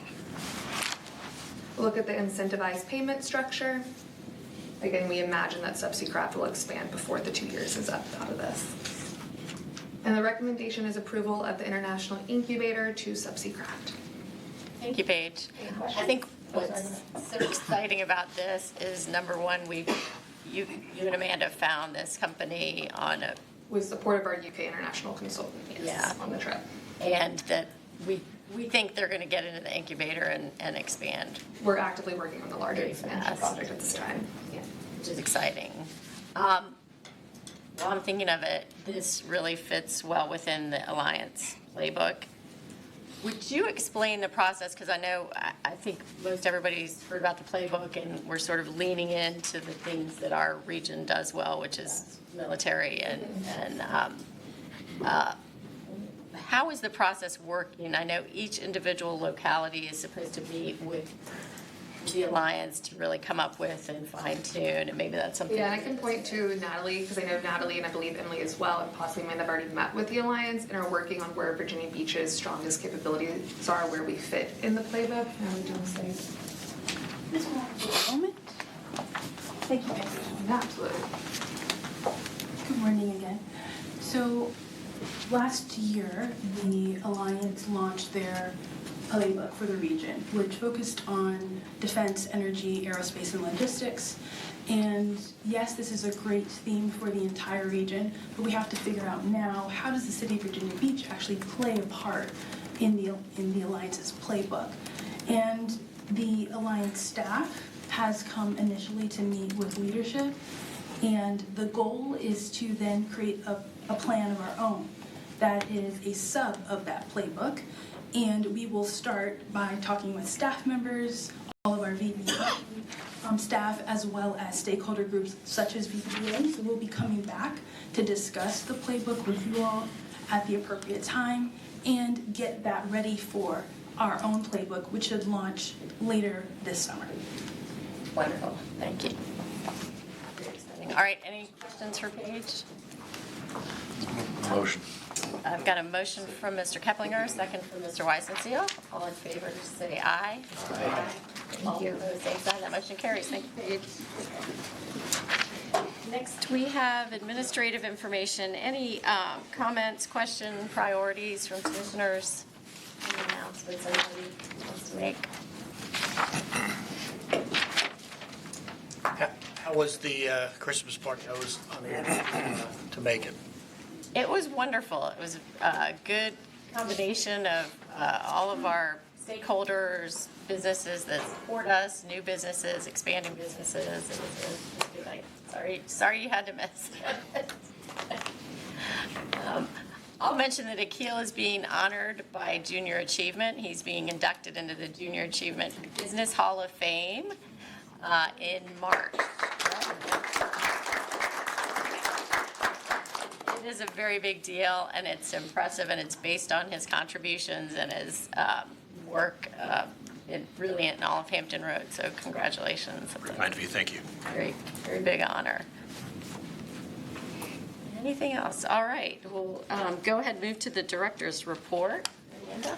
N: Look at the incentivized payment structure. Again, we imagine that Subsea Craft will expand before the 2 years is up out of this. And the recommendation is approval of the International Incubator to Subsea Craft.
A: Thank you, Paige. I think what's so exciting about this is, number one, you and Amanda found this company on a...
N: With support of our UK international consultant, yes, on the trip.
A: And that we think they're going to get into the incubator and expand.
N: We're actively working on the larger expansion project at this time.
A: Yeah, which is exciting. While I'm thinking of it, this really fits well within the Alliance playbook. Would you explain the process? Because I think most everybody's heard about the playbook, and we're sort of leaning into the things that our region does well, which is military and how is the process working? I know each individual locality is supposed to meet with the Alliance to really come up with and fine tune, and maybe that's something.
N: Yeah, and I can point to Natalie, because I know Natalie and I believe Emily as well, and possibly Amanda have already met with the Alliance and are working on where Virginia Beach's strongest capabilities are, where we fit in the playbook. And we don't say.
I: This one, moment. Thank you, Peggy.
N: Absolutely.
I: Good morning again. So last year, the Alliance launched their playbook for the region, which focused on defense, energy, aerospace, and logistics. And yes, this is a great theme for the entire region, but we have to figure out now, how does the city of Virginia Beach actually play a part in the Alliance's playbook? And the Alliance staff has come initially to meet with leadership, and the goal is to then create a plan of our own that is a sub of that playbook. And we will start by talking with staff members, all of our VBA staff, as well as stakeholder groups such as VBA. So we'll be coming back to discuss the playbook with you all at the appropriate time and get that ready for our own playbook, which should launch later this summer.
A: Wonderful, thank you. Very exciting. All right, any questions for Paige?
C: Motion.
A: I've got a motion from Mr. Keplinger, a second from Mr. Weisenseal. All in favor, say aye. Aye. All opposed, same sign. That motion carries. Thank you, Paige. Next, we have administrative information. Any comments, questions, priorities from commissioners? Any announcements anybody wants to make?
K: How was the Christmas party? I was unable to make it.
A: It was wonderful. It was a good combination of all of our stakeholders, businesses that support us, new businesses, expanding businesses. It was a good night. Sorry you had to miss. I'll mention that Akil is being honored by Junior Achievement. He's being inducted into the Junior Achievement Business Hall of Fame in March. It is a very big deal, and it's impressive, and it's based on his contributions and his work brilliant in all of Hampton Road. So congratulations.
F: Very kind of you. Thank you.
A: Very, very big honor. Anything else? All right, we'll go ahead and move to the director's report. Amanda?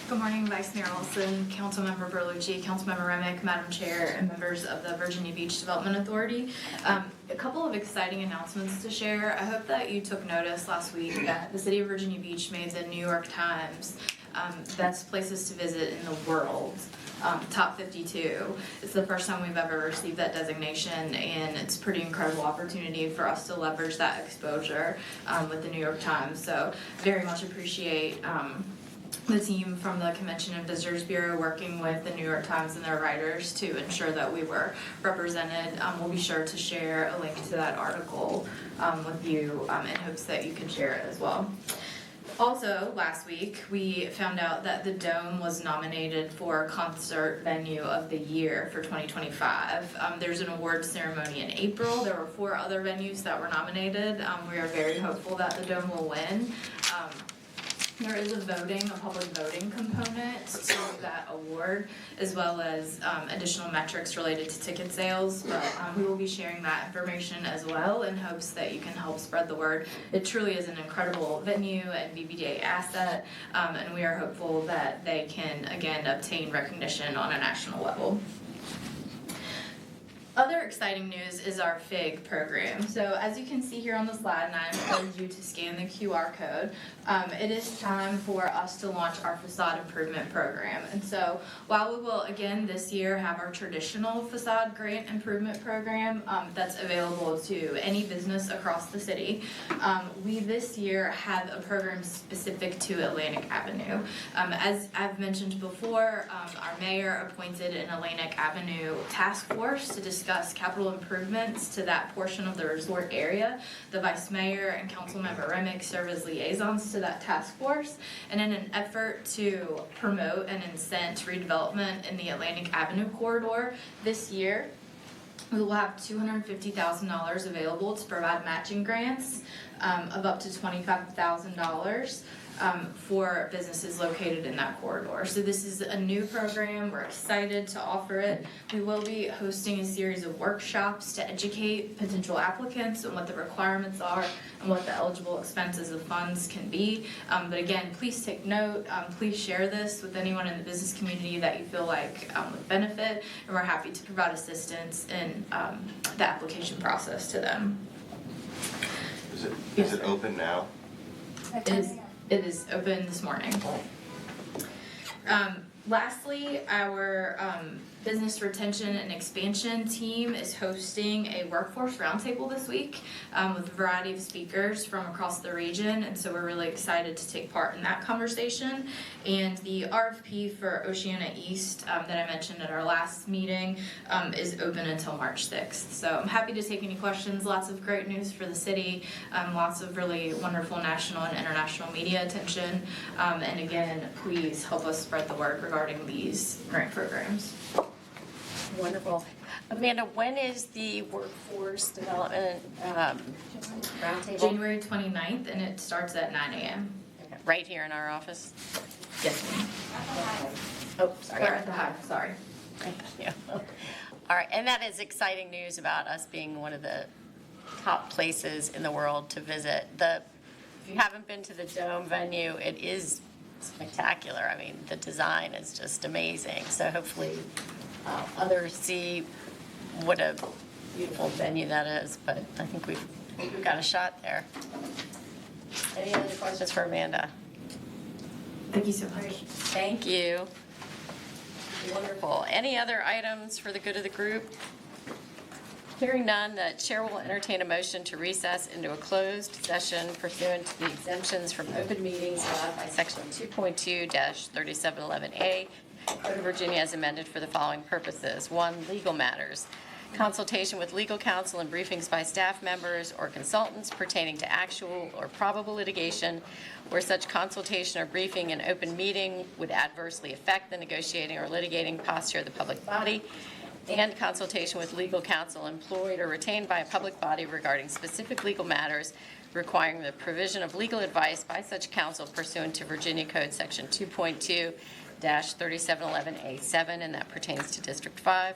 L: Good morning, Vice Mayor Olson, Councilmember Berlucci, Councilmember Remick, Madam Chair, and members of the Virginia Beach Development Authority. A couple of exciting announcements to share. I hope that you took notice last week that the City of Virginia Beach made the New York Times best places to visit in the world. Top 52. It's the first time we've ever received that designation, and it's a pretty incredible opportunity for us to leverage that exposure with the New York Times. So very much appreciate the team from the Convention and Visitors Bureau working with the New York Times and their writers to ensure that we were represented. We'll be sure to share a link to that article with you in hopes that you can share it as well. Also, last week, we found out that the Dome was nominated for Concert Venue of the Year for 2025. There's an award ceremony in April. There were 4 other venues that were nominated. We are very hopeful that the Dome will win. There is a public voting component to that award, as well as additional metrics related to ticket sales. But we will be sharing that information as well in hopes that you can help spread the word. It truly is an incredible venue and BBDA asset, and we are hopeful that they can, again, obtain recognition on a national level. Other exciting news is our FIG program. So as you can see here on the slide, and I encourage you to scan the QR code, it is time for us to launch our facade improvement program. And so while we will again this year have our traditional facade grant improvement program that's available to any business across the city, we this year have a program specific to Atlantic Avenue. As I've mentioned before, our mayor appointed an Atlantic Avenue task force to discuss capital improvements to that portion of the resort area. The vice mayor and council member Remick serve as liaisons to that task force, and in an effort to promote and incent redevelopment in the Atlantic Avenue corridor this year, we will have $250,000 available to provide matching grants of up to $25,000 for businesses located in that corridor. So this is a new program. We're excited to offer it. We will be hosting a series of workshops to educate potential applicants on what the requirements are and what the eligible expenses of funds can be. But again, please take note. Please share this with anyone in the business community that you feel like would benefit, and we're happy to provide assistance in the application process to them.
O: Is it open now?
L: It is open this morning. Lastly, our business retention and expansion team is hosting a workforce roundtable this week with a variety of speakers from across the region, and so we're really excited to take part in that conversation. And the RFP for Oceana East that I mentioned at our last meeting is open until March 6th. So I'm happy to take any questions. Lots of great news for the city, lots of really wonderful national and international media attention, and again, please help us spread the word regarding these grant programs.
A: Wonderful. Amanda, when is the workforce development roundtable?
L: January 29th, and it starts at 9 a.m.
A: Okay. Right here in our office?
L: Yes, ma'am.
A: Oh, sorry.
L: Or at the Hive, sorry.
A: Yeah. All right, and that is exciting news about us being one of the top places in the world to visit. If you haven't been to the Dome venue, it is spectacular. I mean, the design is just amazing. So hopefully others see what a beautiful venue that is, but I think we've got a shot there. Any other questions for Amanda?
L: Thank you so much.
A: Thank you. Wonderful. Any other items for the good of the group? Hearing none, the chair will entertain a motion to recess into a closed session pursuant to the exemptions from open meetings allowed by section 2.2-3711A Code of Virginia as amended for the following purposes. 1, legal matters. Consultation with legal counsel and briefings by staff members or consultants pertaining to actual or probable litigation where such consultation or briefing in open meeting would adversely affect the negotiating or litigating posture of the public body, and consultation with legal counsel employed or retained by a public body regarding specific legal matters requiring the provision of legal advice by such counsel pursuant to Virginia Code Section 2.2-3711A7, and that pertains to District 5.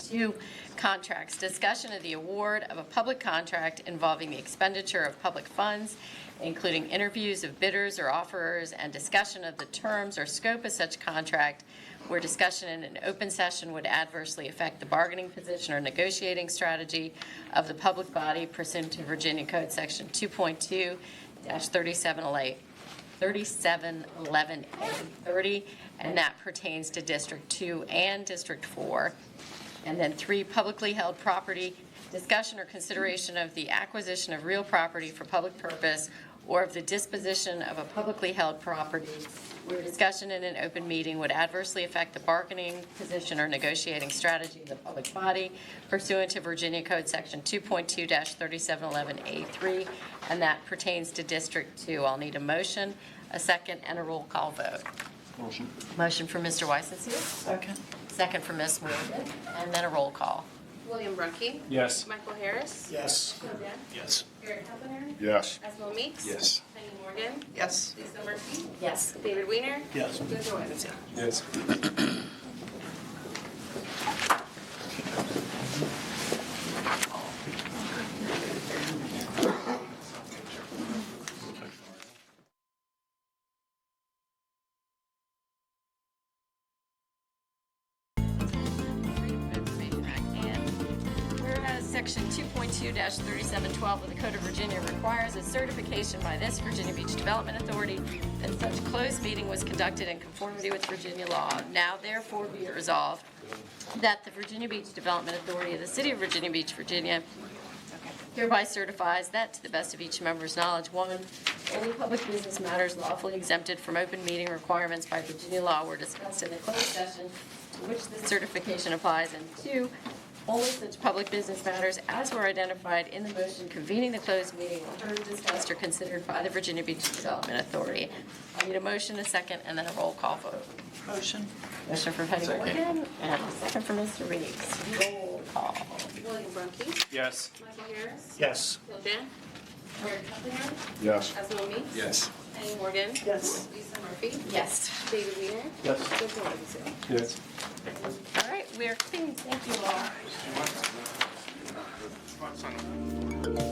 A: 2, contracts. Discussion of the award of a public contract involving the expenditure of public funds, including interviews of bidders or offerers, and discussion of the terms or scope of such contract, where discussion in an open session would adversely affect the bargaining position or negotiating strategy of the public body pursuant to Virginia Code Section 2.2-3711A30, and that pertains to District 2 and District 4. And then 3, publicly held property, discussion or consideration of the acquisition of real property for public purpose or of the disposition of a publicly held property where discussion in an open meeting would adversely affect the bargaining position or negotiating strategy of the public body pursuant to Virginia Code Section 2.2-3711A3, and that pertains to District 2. I'll need a motion, a second, and a roll call vote.
E: Motion.
A: Motion for Mr. Weisensee. Second. Second for Ms. Morgan, and then a roll call.
N: William Brunke.
E: Yes.
N: Michael Harris.
K: Yes.
N: Phil Dent.
F: Yes.
N: Eric Heffernan.
E: Yes.
N: Esmo Meeks.
E: Yes.
N: Penny Morgan.
H: Yes.
N: Lisa Murphy.
A: Yes.
N: David Weiner.
K: Yes.
N: Joe Johansson.
E: Yes.
A: Whereas Section 2.2-3712 of the Code of Virginia requires a certification by this Virginia Beach Development Authority that such closed meeting was conducted in conformity with Virginia law. Now therefore be it resolved that the Virginia Beach Development Authority of the City of Virginia Beach, Virginia hereby certifies that, to the best of each member's knowledge, one, only public business matters lawfully exempted from open meeting requirements by Virginia law were discussed in the closed session to which this certification applies, and two, only such public business matters as were identified in the motion convening the closed meeting were heard, discussed, or considered by the Virginia Beach Development Authority. I need a motion, a second, and then a roll call vote.
D: Motion.
A: Motion for Penny Morgan, and a second for Mr. Reeves. Roll call.
N: William Brunke.
E: Yes.
N: Michael Harris.
K: Yes.
N: Phil Dent. Eric Heffernan.
E: Yes.
N: Esmo Meeks.
E: Yes.
N: Penny Morgan.
K: Yes.
N: Lisa Murphy.
A: Yes.
N: David Weiner.
K: Yes.
N: Joe Johansson.
E: Yes.
A: All right, we're clean. Thank you all.